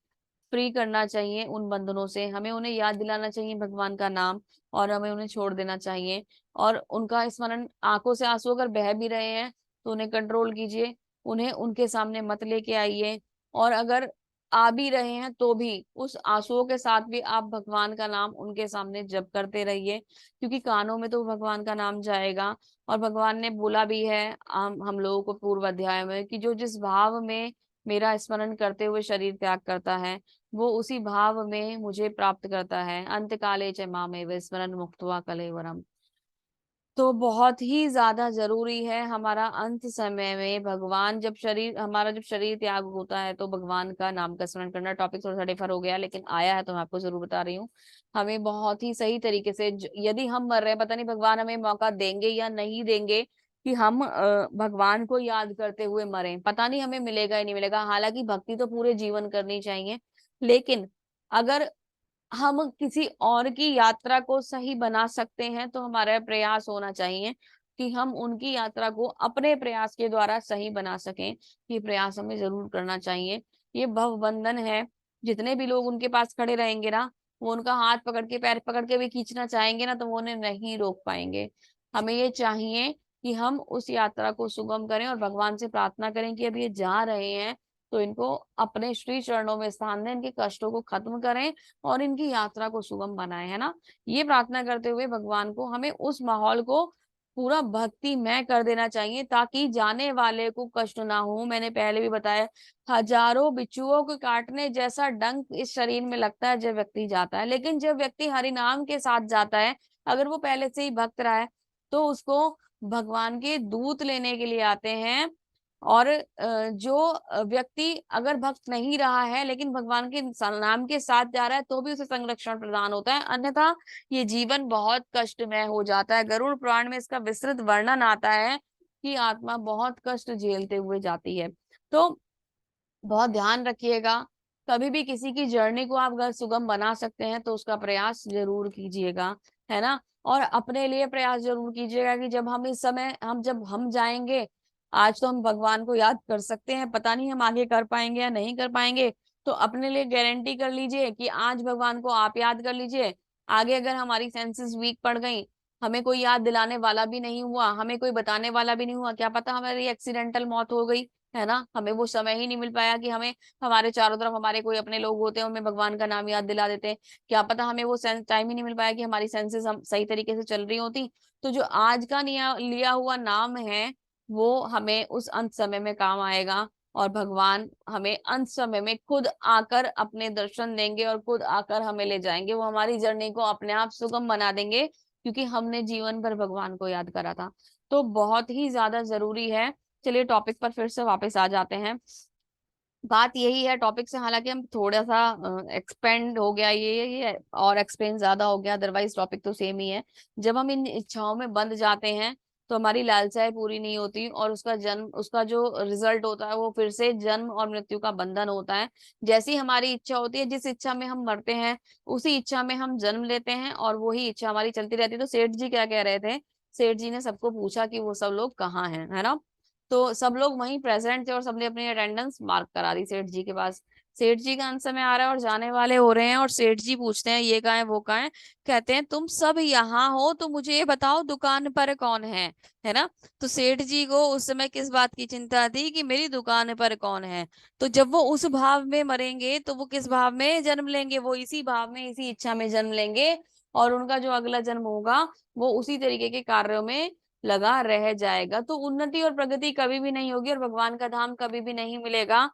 फ्री करना चाहिए उन बंधनों से। हमें उन्हें याद दिलाना चाहिए भगवान का नाम और हमें उन्हें छोड़ देना चाहिए। और उनका स्मरण, आंखों से आंसू अगर बह भी रहे हैं तो उन्हें कंट्रोल कीजिए, उन्हें उनके सामने मत लेके आइए। और अगर आ भी रहे हैं तो भी उस आंसुओं के साथ भी आप भगवान का नाम उनके सामने जप करते रहिए, क्योंकि कानों में तो भगवान का नाम जाएगा। और भगवान ने बोला भी है हम लोगों को पूर्व अध्याय में कि जो जिस भाव में मेरा स्मरण करते हुए शरीर त्याग करता है वो उसी भाव में मुझे प्राप्त करता है। अंत काले च मामेव स्मरण मुक्त्वा कलेवरम। तो बहुत ही ज्यादा जरूरी है हमारा अंत समय में भगवान, जब शरीर हमारा जब शरीर त्याग होता है तो भगवान का नाम का स्मरण करना। टॉपिक थोड़ा सा डिफर हो गया लेकिन आया है तो मैं आपको जरूर बता रही हूँ। हमें बहुत ही सही तरीके से यदि हम मर रहे हैं, पता नहीं भगवान हमें मौका देंगे या नहीं देंगे कि हम भगवान को याद करते हुए मरें, पता नहीं हमें मिलेगा ही नहीं मिलेगा। हालांकि भक्ति तो पूरे जीवन करनी चाहिए, लेकिन अगर हम किसी और की यात्रा को सही बना सकते हैं तो हमारा प्रयास होना चाहिए कि हम उनकी यात्रा को अपने प्रयास के द्वारा सही बना सकें। ये प्रयास हमें जरूर करना चाहिए। ये भव बंधन है, जितने भी लोग उनके पास खड़े रहेंगे ना, वो उनका हाथ पकड़ के पैर पकड़ के भी खींचना चाहेंगे ना, तो वो उन्हें नहीं रोक पाएंगे। हमें ये चाहिए कि हम उस यात्रा को सुगम करें और भगवान से प्रार्थना करें कि अब ये जा रहे हैं तो इनको अपने श्री चरणों में स्थान दें, इनके कष्टों को खत्म करें और इनकी यात्रा को सुगम बनाए, है ना। ये प्रार्थना करते हुए भगवान को हमें उस माहौल को पूरा भक्तिमय कर देना चाहिए ताकि जाने वाले को कष्ट ना हो। मैंने पहले भी बताया, हजारों बिच्छुओं को काटने जैसा डंक इस शरीर में लगता है जब व्यक्ति जाता है, लेकिन जब व्यक्ति हरि नाम के साथ जाता है, अगर वो पहले से ही भक्त रहा है तो उसको भगवान के दूत लेने के लिए आते हैं। और जो व्यक्ति अगर भक्त नहीं रहा है लेकिन भगवान के नाम के साथ जा रहा है तो भी उसे संरक्षण प्रदान होता है, अन्यथा ये जीवन बहुत कष्टमय हो जाता है। गरुड़ पुराण में इसका विस्तृत वर्णन आता है कि आत्मा बहुत कष्ट झेलते हुए जाती है। तो बहुत ध्यान रखिएगा, कभी भी किसी की जर्नी को आप अगर सुगम बना सकते हैं तो उसका प्रयास जरूर कीजिएगा, है ना। और अपने लिए प्रयास जरूर कीजिएगा कि जब हम इस समय जब हम जाएंगे, आज तो हम भगवान को याद कर सकते हैं, पता नहीं हम आगे कर पाएंगे या नहीं कर पाएंगे। तो अपने लिए गारंटी कर लीजिए कि आज भगवान को आप याद कर लीजिए। आगे अगर हमारी सेंसेस वीक पड़ गई, हमें कोई याद दिलाने वाला भी नहीं हुआ, हमें कोई बताने वाला भी नहीं हुआ, क्या पता हमारी एक्सीडेंटल मौत हो गई, है ना, हमें वो समय ही नहीं मिल पाया कि हमें हमारे चारों तरफ हमारे कोई अपने लोग होते हैं, हमें भगवान का नाम याद दिला देते हैं, क्या पता हमें वो टाइम ही नहीं मिल पाया कि हमारी सेंसेस हम सही तरीके से चल रही होती। तो जो आज का लिया हुआ नाम है वो हमें उस अंत समय में काम आएगा। और भगवान हमें अंत समय में खुद आकर अपने दर्शन देंगे और खुद आकर हमें ले जाएंगे, वो हमारी जर्नी को अपने आप सुगम बना देंगे क्योंकि हमने जीवन भर भगवान को याद करा था। तो बहुत ही ज्यादा जरूरी है। चलिए टॉपिक पर फिर से वापस आ जाते हैं। बात यही है टॉपिक से, हालांकि हम थोड़ा सा एक्सपेंड हो गया ये और एक्सप्लेन ज्यादा हो गया, अदरवाइज टॉपिक तो सेम ही है। जब हम इन इच्छाओं में बंध जाते हैं तो हमारी लालसाएं पूरी नहीं होती और उसका जो रिजल्ट होता है वो फिर से जन्म और मृत्यु का बंधन होता है। जैसी हमारी इच्छा होती है, जिस इच्छा में हम मरते हैं उसी इच्छा में हम जन्म लेते हैं और वही इच्छा हमारी चलती रहती है। तो सेठ जी क्या कह रहे थे, सेठ जी ने सबको पूछा कि वो सब लोग कहाँ हैं, है ना। तो सब लोग वहीं प्रेजेंट थे और सबने अपनी अटेंडेंस मार्क करा दी सेठ जी के पास। सेठ जी का अंत समय आ रहा है और जाने वाले हो रहे हैं और सेठ जी पूछते हैं ये कहाँ है वो कहाँ है। कहते हैं तुम सब यहाँ हो तो मुझे ये बताओ दुकान पर कौन है ना। तो सेठ जी को उस समय किस बात की चिंता थी कि मेरी दुकान पर कौन है। तो जब वो उस भाव में मरेंगे तो वो किस भाव में जन्म लेंगे, वो इसी भाव में इसी इच्छा में जन्म लेंगे और उनका जो अगला जन्म होगा वो उसी तरीके के कार्यों में लगा रह जाएगा। तो उन्नति और प्रगति कभी भी नहीं होगी और भगवान का धाम कभी भी नहीं मिलेगा।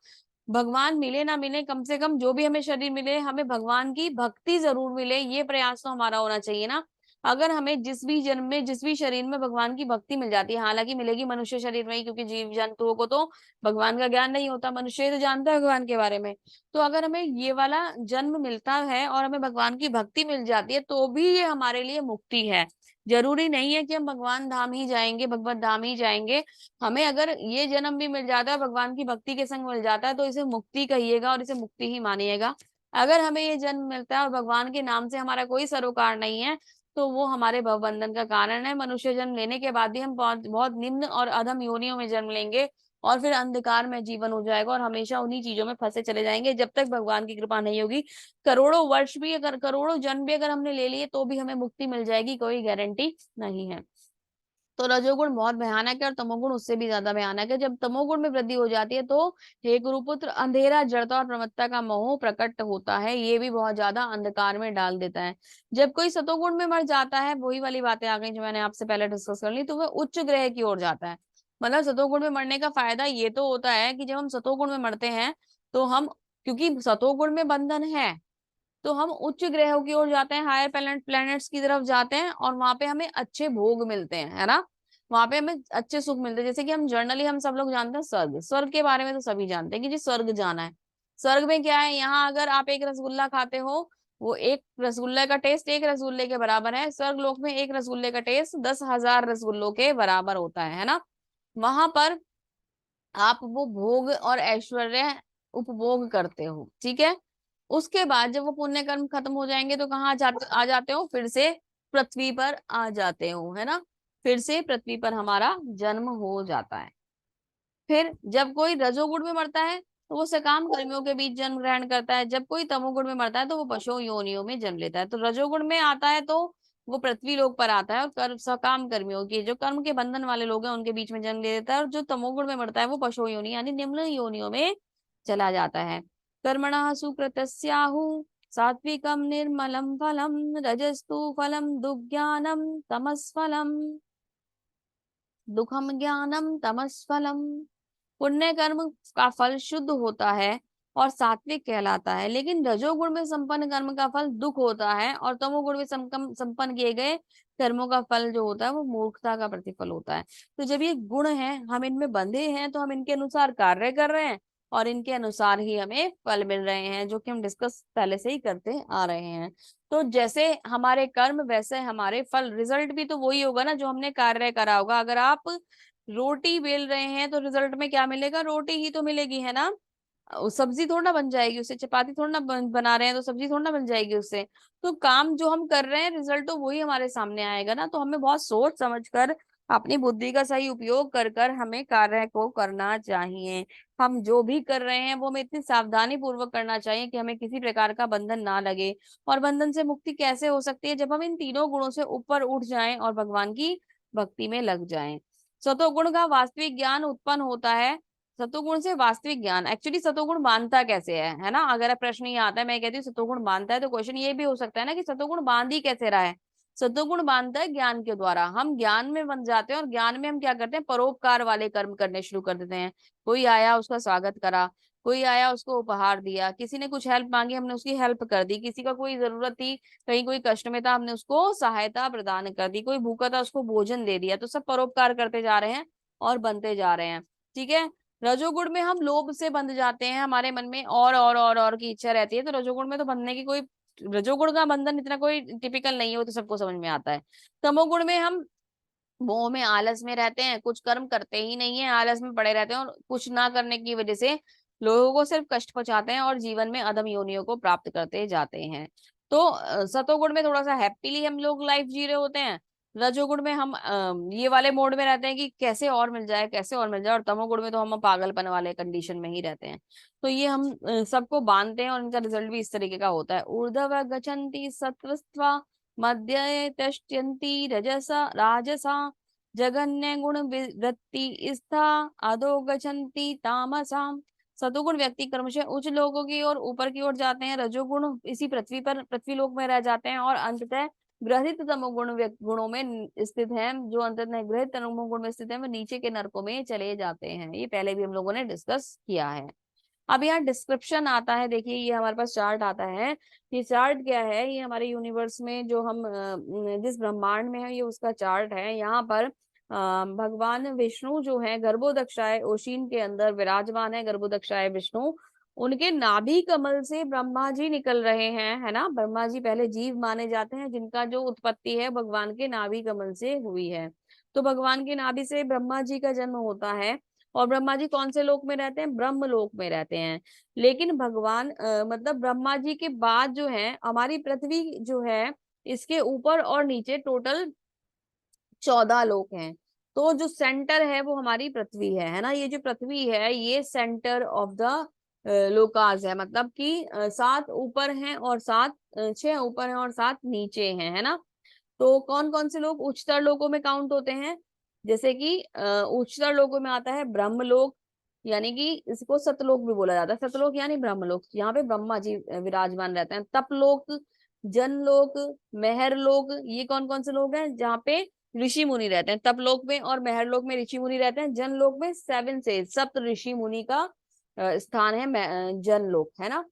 भगवान मिले ना मिले, कम से कम जो भी हमें शरीर मिले, हमें भगवान की भक्ति जरूर मिले, ये प्रयास तो हमारा होना चाहिए ना। अगर हमें जिस भी जन्म में, जिस भी शरीर में भगवान की भक्ति मिल जाती है, हालांकि मिलेगी मनुष्य शरीर में ही, क्योंकि जीव जंतुओं को तो भगवान का ज्ञान नहीं होता, मनुष्य ही तो जानता है भगवान के बारे में। तो अगर हमें ये वाला जन्म मिलता है और हमें भगवान की भक्ति मिल जाती है, तो भी ये हमारे लिए मुक्ति है। जरूरी नहीं है कि हम भगवान धाम ही जाएंगे, भगवत धाम ही जाएंगे। हमें अगर ये जन्म भी मिल जाता है, भगवान की भक्ति के संग मिल जाता है, तो इसे मुक्ति कहिएगा और इसे मुक्ति ही मानिएगा। अगर हमें ये जन्म मिलता है और भगवान के नाम से हमारा कोई सरोकार नहीं है, तो वो हमारे भवबंधन का कारण है। मनुष्य जन्म लेने के बाद भी हम बहुत बहुत निम्न और अधम योनियों में जन्म लेंगे, और फिर अंधकार में जीवन हो जाएगा और हमेशा उन्हीं चीजों में फंसे चले जाएंगे जब तक भगवान की कृपा नहीं होगी। करोड़ों वर्ष भी अगर, करोड़ों जन्म भी अगर हमने ले लिए, तो भी हमें मुक्ति मिल जाएगी, कोई गारंटी नहीं है। तो रजोगुण बहुत भयानक है और तमोगुण उससे भी ज्यादा भयानक है। जब तमोगुण में वृद्धि हो जाती है, तो हे गुरुपुत्र, अंधेरा, जड़ता और प्रमत्ता का मोह प्रकट होता है, ये भी बहुत ज्यादा अंधकार में डाल देता है। जब कोई सतोगुण में मर जाता है, वही वाली बातें आ गई जो मैंने आपसे पहले डिस्कस कर ली, तो वह उच्च ग्रह की ओर जाता है। मतलब सतोगुण में मरने का फायदा ये तो होता है कि जब हम सतोगुण में मरते हैं, तो हम, क्योंकि सतोगुण में बंधन है, तो हम उच्च ग्रहों की ओर जाते हैं, हायर प्लैनेट्स की तरफ जाते हैं, और वहां पे हमें अच्छे भोग मिलते हैं, है ना। वहां पे हमें अच्छे सुख मिलते हैं। जैसे कि हम जनरली हम सब लोग जानते हैं स्वर्ग, स्वर्ग के बारे में तो सभी जानते हैं कि जी स्वर्ग जाना है। स्वर्ग में क्या है, यहाँ अगर आप एक रसगुल्ला खाते हो, वो एक रसगुल्ले का टेस्ट एक रसगुल्ले के बराबर है। स्वर्ग लोक में एक रसगुल्ले का टेस्ट 10,000 रसगुल्लों के बराबर होता है ना। वहां पर आप वो भोग और ऐश्वर्य उपभोग करते हो, ठीक है। उसके बाद जब वो पुण्य कर्म खत्म हो जाएंगे, तो कहाँ आ जाते हो, फिर से पृथ्वी पर आ जाते हो, है ना। फिर से पृथ्वी पर हमारा जन्म हो जाता है। फिर जब कोई रजोगुण में मरता है, तो वो सकाम कर्मियों के बीच जन्म ग्रहण करता है। जब कोई तमोगुण में मरता है, तो वो पशु योनियों में जन्म लेता है। तो रजोगुण में आता है तो वो पृथ्वी लोक पर आता है, और सकाम कर्मियों के, जो कर्म के बंधन वाले लोग हैं, उनके बीच में जन्म ले लेता है। और जो तमोगुण में मरता है, वो पशु योनि यानी निम्न योनियों में चला जाता है। कर्मणः सुकृतस्याहु सात्विकम निर्मलम फलम, रजस्तु फलम दुग्ज्ञानम तमस्फलम, दुखम ज्ञानम तमस्फलम। पुण्य कर्म का फल शुद्ध होता है और सात्विक कहलाता है, लेकिन रजोगुण में संपन्न कर्म का फल दुख होता है, और तमोगुण में संपन्न किए गए कर्मों का फल जो होता है, वो मूर्खता का प्रतिफल होता है। तो जब ये गुण है, हम इनमें बंधे हैं, तो हम इनके अनुसार कार्य कर रहे हैं, और इनके अनुसार ही हमें फल मिल रहे हैं, जो कि हम डिस्कस पहले से ही करते आ रहे हैं। तो जैसे हमारे कर्म, वैसे हमारे फल, रिजल्ट भी तो वही होगा ना जो हमने कार्य करा होगा। अगर आप रोटी बेल रहे हैं, तो रिजल्ट में क्या मिलेगा, रोटी ही तो मिलेगी, है ना। सब्जी थोड़ा ना बन जाएगी उससे, चपाती थोड़ा ना बना रहे हैं तो सब्जी थोड़ा ना बन जाएगी उससे। तो काम जो हम कर रहे हैं, रिजल्ट तो वही हमारे सामने आएगा ना। तो हमें बहुत सोच समझ कर, अपनी बुद्धि का सही उपयोग कर कर हमें कार्य को करना चाहिए। हम जो भी कर रहे हैं, वो हमें इतनी सावधानी पूर्वक करना चाहिए कि हमें किसी प्रकार का बंधन ना लगे। और बंधन से मुक्ति कैसे हो सकती है, जब हम इन तीनों गुणों से ऊपर उठ जाएं और भगवान की भक्ति में लग जाएं। सतोगुण का वास्तविक ज्ञान उत्पन्न होता है। सतोगुण से वास्तविक ज्ञान, एक्चुअली सतोगुण बांधता कैसे है ना। अगर प्रश्न ये आता है, मैं कहती हूँ सतोगुण बांधता है, तो क्वेश्चन ये भी हो सकता है ना कि सतोगुण बांध ही कैसे रहा है। सतोगुण बांधता है ज्ञान के द्वारा। हम ज्ञान में बन जाते हैं, और ज्ञान में हम क्या करते हैं, परोपकार वाले कर्म करने शुरू कर देते हैं। कोई आया, उसका स्वागत करा। कोई आया, उसको उपहार दिया। किसी ने कुछ हेल्प मांगी, हमने उसकी हेल्प कर दी। किसी का कोई जरूरत थी, कहीं कोई कष्ट में था, हमने उसको सहायता प्रदान कर दी। कोई भूखा था, उसको भोजन दे दिया। तो सब परोपकार करते जा रहे हैं और बनते जा रहे हैं, ठीक है। रजोगुण में हम लोभ से बंध जाते हैं, हमारे मन में और की इच्छा रहती है। तो रजोगुण में तो बंधने की कोई, रजोगुण का बंधन इतना कोई टिपिकल नहीं है, वो तो सबको समझ में आता है। तमोगुण में हम मोह में, आलस में रहते हैं, कुछ कर्म करते ही नहीं है, आलस में पड़े रहते हैं, और कुछ ना करने की वजह से लोगों को सिर्फ कष्ट पहुंचाते हैं, और जीवन में अधम योनियों को प्राप्त करते जाते हैं। तो सतोगुण में थोड़ा सा हैप्पीली हम लोग लाइफ जी रहे होते हैं। रजोगुण में हम ये वाले मोड में रहते हैं कि कैसे और मिल जाए, कैसे और मिल जाए। और तमोगुण में तो हम पागलपन वाले कंडीशन में ही रहते हैं। तो ये हम सबको बांधते हैं, और इनका रिजल्ट भी इस तरीके का होता है। ऊर्ध्व गच्छन्ति सत्त्वस्त्वा, मध्य तिष्ठन्ति रजसा राजसा, जघन्य गुण वृत्ति स्था, अधो गच्छन्ति तामसा। सतोगुण व्यक्ति क्रमशः उच्च लोगों की ओर, ऊपर की ओर जाते हैं। रजोगुण इसी पृथ्वी पर, पृथ्वी लोक में रह जाते हैं, और अंततः ग्रहित तमोगुण गुणों में स्थित है। जो अंततः ग्रहित तमोगुण में स्थित है, वो नीचे के नरकों में चले जाते हैं। ये पहले भी हम लोगों ने डिस्कस किया है। अब यहाँ डिस्क्रिप्शन आता है, देखिए ये हमारे पास चार्ट आता है। ये चार्ट क्या है, ये हमारे यूनिवर्स में जो हम जिस ब्रह्मांड में है ये उसका चार्ट है। यहाँ पर भगवान विष्णु जो है गर्भोदक्षाय ओशीन के अंदर विराजमान है। गर्भोदक्षाय विष्णु, उनके नाभि कमल से ब्रह्मा जी निकल रहे हैं, है ना। ब्रह्मा जी पहले जीव माने जाते हैं जिनका जो उत्पत्ति है भगवान के नाभि कमल से हुई है। तो भगवान के नाभि से ब्रह्मा जी का जन्म होता है। और ब्रह्मा जी कौन से लोक में रहते हैं, ब्रह्म लोक में रहते हैं। लेकिन भगवान मतलब ब्रह्मा जी के बाद जो है हमारी पृथ्वी जो है, इसके ऊपर और नीचे टोटल 14 लोक हैं। तो जो सेंटर है वो हमारी पृथ्वी है ना। ये जो पृथ्वी है ये सेंटर ऑफ द लोकास है, मतलब कि 7 ऊपर हैं और 7 6 ऊपर हैं और 7 नीचे हैं, है ना। तो कौन कौन से लोग उच्चतर लोकों में काउंट होते हैं, जैसे कि उच्चतर लोकों में आता है ब्रह्मलोक, यानी कि इसको सतलोक भी बोला जाता है। सतलोक यानी ब्रह्मलोक, यहाँ पे ब्रह्मा जी विराजमान रहते हैं। तपलोक, जनलोक, मेहरलोक, ये कौन कौन से लोग हैं जहाँ पे ऋषि मुनि रहते हैं। तपलोक में और मेहरलोक में ऋषि मुनि रहते हैं। जनलोक में 7 से सप्त ऋषि मुनि का स्थान है, जनलोक, है ना।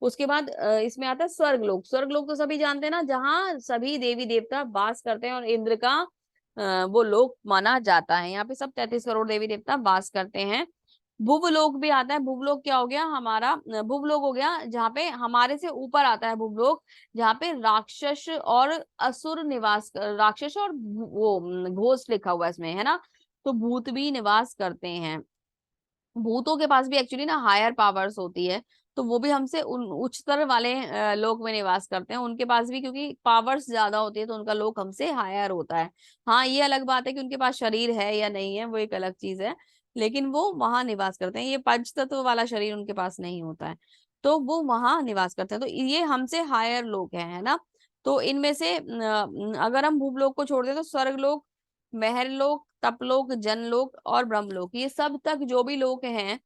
उसके बाद इसमें आता है स्वर्ग लोक। स्वर्ग लोक तो सभी जानते हैं ना, जहाँ सभी देवी देवता वास करते हैं और इंद्र का वो लोक माना जाता है। यहाँ पे सब 33 करोड़ देवी देवता वास करते हैं। भुवलोक भी आता है। भुवलोक क्या हो गया हमारा, भुवलोक हो गया जहाँ पे हमारे से ऊपर आता है भुवलोक, जहाँ पे राक्षस और असुर निवास राक्षस और वो घोष लिखा हुआ है इसमें, है ना। तो भूत भी निवास करते हैं। भूतों के पास भी एक्चुअली ना हायर पावर्स होती है, तो वो भी हमसे उन उच्चतर वाले लोक में निवास करते हैं। उनके पास भी क्योंकि पावर्स ज्यादा होती है तो उनका लोक हमसे हायर होता है। हाँ, ये अलग बात है कि उनके पास शरीर है या नहीं है, वो एक अलग चीज है, लेकिन वो वहां निवास करते हैं। ये पंच तत्व वाला शरीर उनके पास नहीं होता है, तो वो वहां निवास करते हैं। तो ये हमसे हायर लोग हैं, है ना। तो इनमें से अगर हम भूलोक को छोड़ दें तो स्वर्ग लोक, महरलोक, तपलोक, जनलोक और ब्रह्मलोक, ये सब तक जो भी लोक हैं,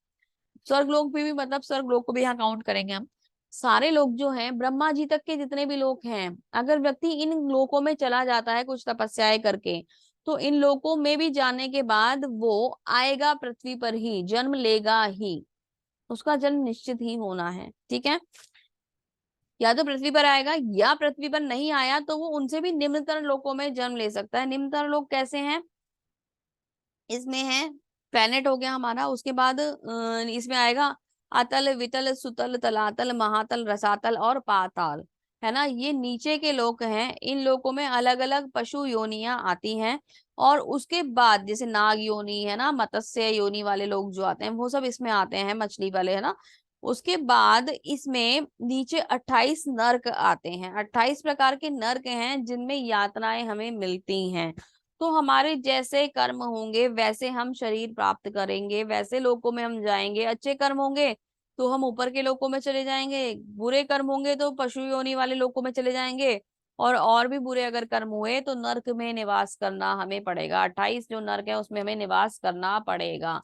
स्वर्ग लोक भी मतलब स्वर्ग लोक को भी यहाँ काउंट करेंगे हम। सारे लोग जो हैं ब्रह्मा जी तक के जितने भी लोग हैं, अगर व्यक्ति इन लोकों में चला जाता है कुछ तपस्याएं करके, तो इन लोकों में भी जाने के बाद वो आएगा पृथ्वी पर ही, जन्म लेगा ही। उसका जन्म निश्चित ही होना है, ठीक है। या तो पृथ्वी पर आएगा, या पृथ्वी पर नहीं आया तो वो उनसे भी निम्नतर लोकों में जन्म ले सकता है। निम्नतर लोक कैसे हैं, इसमें है प्लेनेट हो गया हमारा, उसके बाद इसमें आएगा अतल, वितल, सुतल, तलातल, महातल, रसातल और पाताल, है ना। ये नीचे के लोक हैं। इन लोकों में अलग अलग पशु योनियां आती हैं। और उसके बाद जैसे नाग योनि, है ना, मत्स्य योनि वाले लोग जो आते हैं वो सब इसमें आते हैं, मछली वाले, है ना। उसके बाद इसमें नीचे 28 नर्क आते हैं। 28 प्रकार के नर्क हैं जिनमें यातनाएं हमें मिलती हैं। तो हमारे जैसे कर्म होंगे वैसे हम शरीर प्राप्त करेंगे, वैसे लोकों में हम जाएंगे। अच्छे कर्म होंगे तो हम ऊपर के लोकों में चले जाएंगे, बुरे कर्म होंगे तो पशु योनि वाले लोकों में चले जाएंगे, और भी बुरे अगर कर्म हुए तो नर्क में निवास करना हमें पड़ेगा। 28 जो नर्क है उसमें हमें निवास करना पड़ेगा।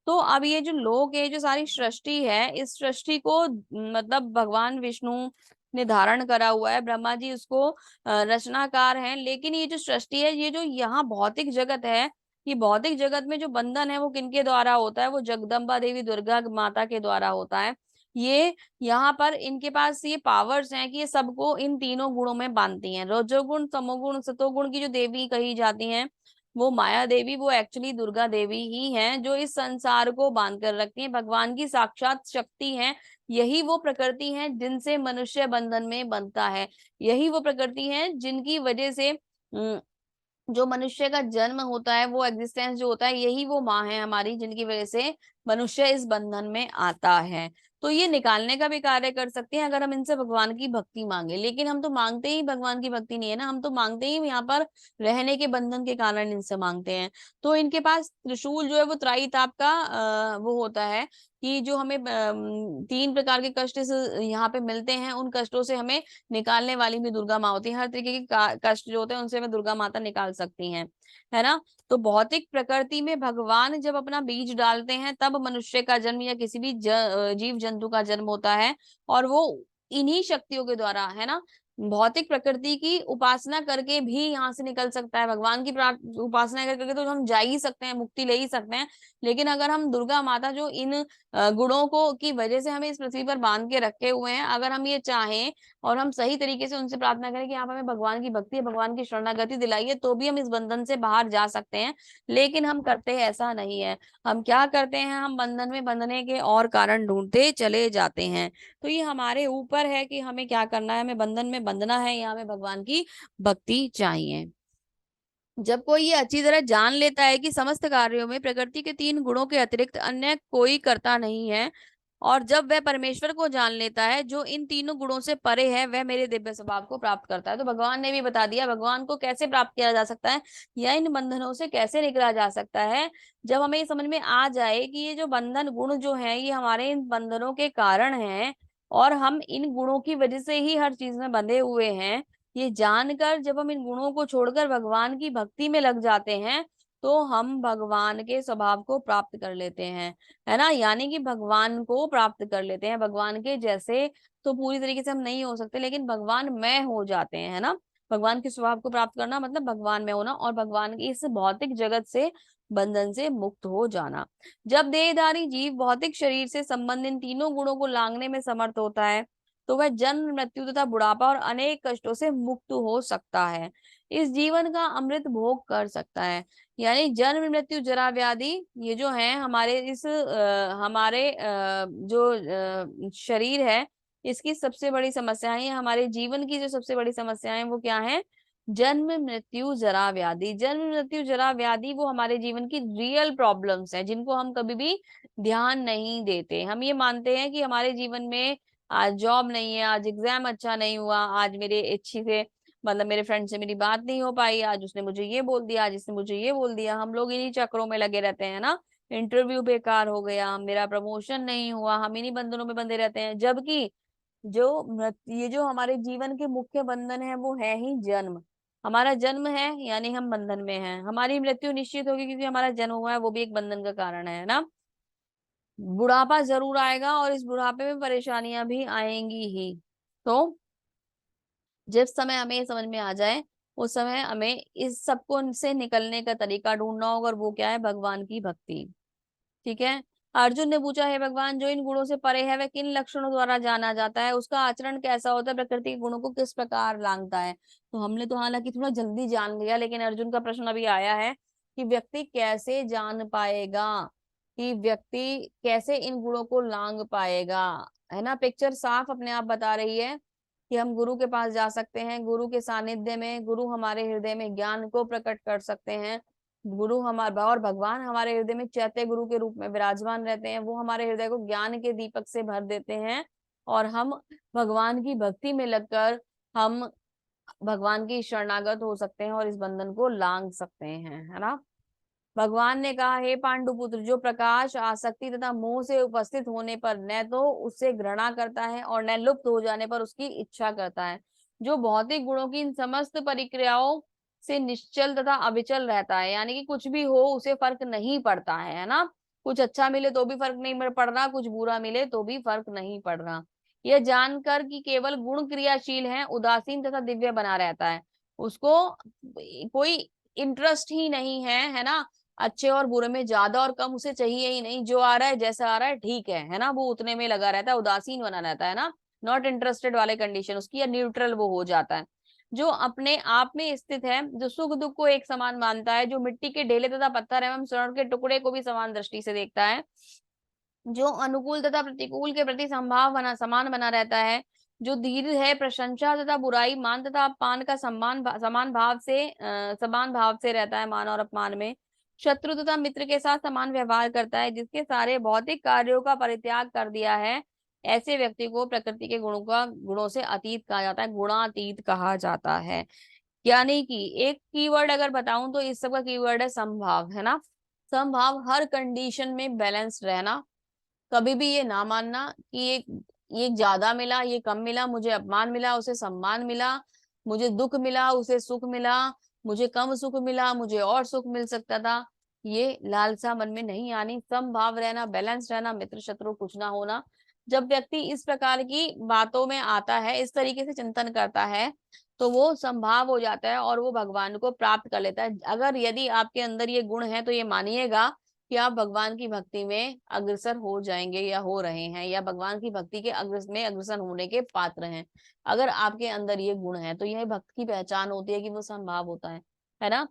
तो अब ये जो लोक है, जो सारी सृष्टि है, इस सृष्टि को मतलब भगवान विष्णु ने धारण करा हुआ है। ब्रह्मा जी उसको रचनाकार हैं। लेकिन ये जो सृष्टि है, ये जो यहाँ भौतिक जगत है, ये भौतिक जगत में जो बंधन है वो किनके द्वारा होता है, वो जगदम्बा देवी दुर्गा माता के द्वारा होता है। ये यहाँ पर इनके पास ये पावर्स हैं कि ये सबको इन तीनों गुणों में बांधती हैं। रजोगुण, तमोगुण, सतोगुण की जो देवी कही जाती हैं वो माया देवी, वो एक्चुअली दुर्गा देवी ही हैं, जो इस संसार को बांध कर रखती हैं। भगवान की साक्षात शक्ति है। यही वो प्रकृति है जिनसे मनुष्य बंधन में बनता है। यही वो प्रकृति है जिनकी वजह से जो मनुष्य का जन्म होता है, वो एग्जिस्टेंस जो होता है, यही वो माँ है हमारी जिनकी वजह से मनुष्य इस बंधन में आता है। तो ये निकालने का भी कार्य कर सकते हैं अगर हम इनसे भगवान की भक्ति मांगे। लेकिन हम तो मांगते ही भगवान की भक्ति नहीं है ना, हम तो मांगते ही यहाँ पर रहने के बंधन के कारण इनसे मांगते हैं। तो इनके पास त्रिशूल जो है वो त्राईताप का वो होता है कि जो हमें 3 प्रकार के कष्ट यहाँ पे मिलते हैं, उन कष्टों से हमें निकालने वाली भी दुर्गा माँ होती है। हर तरीके के कष्ट जो होते हैं उनसे हमें दुर्गा माता निकाल सकती हैं, है ना। तो भौतिक प्रकृति में भगवान जब अपना बीज डालते हैं तब मनुष्य का जन्म या किसी भी जीव जंतु का जन्म होता है, और वो इन्हीं शक्तियों के द्वारा, है ना। भौतिक प्रकृति की उपासना करके भी यहाँ से निकल सकता है, भगवान की उपासना करके तो हम जा ही सकते हैं, मुक्ति ले ही सकते हैं। लेकिन अगर हम दुर्गा माता जो इन गुणों को की वजह से हमें इस पृथ्वी पर बांध के रखे हुए हैं, अगर हम ये चाहें और हम सही तरीके से उनसे प्रार्थना करें कि आप हमें भगवान की भक्ति, भगवान की शरणागति दिलाइए, तो भी हम इस बंधन से बाहर जा सकते हैं। लेकिन हम करते हैं ऐसा नहीं है। हम क्या करते हैं, हम बंधन में बंधने के और कारण ढूंढते चले जाते हैं। तो ये हमारे ऊपर है कि हमें क्या करना है, हमें बंधन में बंधना है या हमें भगवान की भक्ति चाहिए। जब कोई ये अच्छी तरह जान लेता है कि समस्त कार्यों में प्रकृति के 3 गुणों के अतिरिक्त अन्य कोई करता नहीं है, और जब वह परमेश्वर को जान लेता है जो इन तीनों गुणों से परे है, वह मेरे दिव्य स्वभाव को प्राप्त करता है। तो भगवान ने भी बता दिया भगवान को कैसे प्राप्त किया जा सकता है या इन बंधनों से कैसे निकला जा सकता है। जब हमें ये समझ में आ जाए कि ये जो बंधन गुण जो है ये हमारे इन बंधनों के कारण हैं, और हम इन गुणों की वजह से ही हर चीज में बंधे हुए हैं, ये जानकर जब हम इन गुणों को छोड़कर भगवान की भक्ति में लग जाते हैं, तो हम भगवान के स्वभाव को प्राप्त कर लेते हैं, है ना। यानी कि भगवान को प्राप्त कर लेते हैं। भगवान के जैसे तो पूरी तरीके से हम नहीं हो सकते, लेकिन भगवान में हो जाते हैं, है ना। भगवान के स्वभाव को प्राप्त करना मतलब भगवान में होना और भगवान की इस भौतिक जगत से बंधन से मुक्त हो जाना। जब देहधारी जीव भौतिक शरीर से संबंधित इन तीनों गुणों को लांघने में समर्थ होता है, तो वह जन्म, मृत्यु तथा बुढ़ापा और अनेक कष्टों से मुक्त हो सकता है, इस जीवन का अमृत भोग कर सकता है। यानी जन्म, मृत्यु, जरा, व्याधि, ये जो है हमारे इस हमारे जो शरीर है, इसकी सबसे बड़ी समस्याएं, हमारे जीवन की जो सबसे बड़ी समस्याएं वो क्या है, जन्म, मृत्यु, जरा, व्याधि। जन्म, मृत्यु, जरा, व्याधि वो हमारे जीवन की रियल प्रॉब्लम्स हैं, जिनको हम कभी भी ध्यान नहीं देते। हम ये मानते हैं कि हमारे जीवन में आज जॉब नहीं है, आज एग्जाम अच्छा नहीं हुआ, आज मेरे अच्छी से मतलब मेरे फ्रेंड से मेरी बात नहीं हो पाई, आज उसने मुझे ये बोल दिया, आज इसने मुझे ये बोल दिया। हम लोग इन्हीं चक्रों में लगे रहते हैं ना। इंटरव्यू बेकार हो गया, मेरा प्रमोशन नहीं हुआ, हम इन्हीं बंधनों में बंधे रहते हैं। जबकि ये जो हमारे जीवन के मुख्य बंधन है वो है ही जन्म। हमारा जन्म है यानी हम बंधन में हैं, हमारी मृत्यु निश्चित होगी क्योंकि हमारा जन्म हुआ है, वो भी एक बंधन का कारण है ना। बुढ़ापा जरूर आएगा और इस बुढ़ापे में परेशानियां भी आएंगी ही। तो जिस समय हमें ये समझ में आ जाए, उस समय हमें इस सबको से निकलने का तरीका ढूंढना होगा, और वो क्या है, भगवान की भक्ति। ठीक है। अर्जुन ने पूछा, है भगवान, जो इन गुणों से परे है वह किन लक्षणों द्वारा जाना जाता है, उसका आचरण कैसा होता है, प्रकृति के गुणों को किस प्रकार लांघता है। तो हमने तो हालांकि थोड़ा जल्दी जान लिया, लेकिन अर्जुन का प्रश्न अभी आया है कि व्यक्ति कैसे जान पाएगा, कि व्यक्ति कैसे इन गुणों को लांघ पाएगा, है ना। पिक्चर साफ अपने आप बता रही है कि हम गुरु के पास जा सकते हैं, गुरु के सानिध्य में गुरु हमारे हृदय में ज्ञान को प्रकट कर सकते हैं। गुरु हमारा और भगवान हमारे हृदय में चैत्य गुरु के रूप में विराजमान रहते हैं, वो हमारे हृदय को ज्ञान के दीपक से भर देते हैं, और हम भगवान की भक्ति में लगकर हम भगवान की शरणागत हो सकते हैं और इस बंधन को लांघ सकते हैं, है ना। भगवान ने कहा, हे पांडुपुत्र, जो प्रकाश, आसक्ति तथा मोह से उपस्थित होने पर न तो उससे घृणा करता है और न लुप्त हो जाने पर उसकी इच्छा करता है, जो भौतिक गुणों की इन समस्त परिक्रियाओं से निश्चल तथा अविचल रहता है, यानी कि कुछ भी हो उसे फर्क नहीं पड़ता है ना। कुछ अच्छा मिले तो भी फर्क नहीं पड़ रहा, कुछ बुरा मिले तो भी फर्क नहीं पड़ रहा। यह जानकर कि केवल गुण क्रियाशील है, उदासीन तथा दिव्य बना रहता है, उसको कोई इंटरेस्ट ही नहीं है ना। अच्छे और बुरे में ज्यादा और कम उसे चाहिए ही नहीं, जो आ रहा है जैसा आ रहा है ठीक है ना, वो उतने में लगा रहता है, उदासीन बना रहता है ना। नॉट इंटरेस्टेड वाले कंडीशन उसकी, या न्यूट्रल वो हो जाता है। जो अपने आप में स्थित है, जो सुख दुख को एक समान मानता है, जो मिट्टी के ढेले तथा पत्थर एवं स्वर्ण के टुकड़े को भी समान दृष्टि से देखता है, जो अनुकूल तथा प्रतिकूल के प्रति समान बना रहता है, जो धीर है, प्रशंसा तथा बुराई, मान तथा अपमान का समान भाव से रहता है, मान और अपमान में, शत्रु तथा मित्र के साथ समान व्यवहार करता है, जिसके सारे भौतिक कार्यों का परित्याग कर दिया है, ऐसे व्यक्ति को प्रकृति के गुणों से अतीत कहा जाता है, गुणातीत कहा जाता है। यानी कि एक कीवर्ड अगर बताऊं तो इस सब का कीवर्ड है समभाव, है ना। समभाव, हर कंडीशन में बैलेंस रहना, कभी भी ये ना मानना कि ये ज्यादा मिला, ये कम मिला, मुझे अपमान मिला, उसे सम्मान मिला, मुझे दुख मिला, उसे सुख मिला, मुझे कम सुख मिला, मुझे और सुख मिल सकता था। ये लालसा मन में नहीं आनी, समभाव रहना, बैलेंस रहना, मित्र शत्रु कुछ ना होना। जब व्यक्ति इस प्रकार की बातों में आता है, इस तरीके से चिंतन करता है, तो वो संभाव हो जाता है और वो भगवान को प्राप्त कर लेता है। अगर यदि आपके अंदर ये गुण है तो ये मानिएगा कि आप भगवान की भक्ति में अग्रसर हो जाएंगे या हो रहे हैं, या भगवान की भक्ति के अग्रसर होने के पात्र हैं। अगर आपके अंदर ये गुण है तो यह भक्त की पहचान होती है कि वो संभाव होता है ना।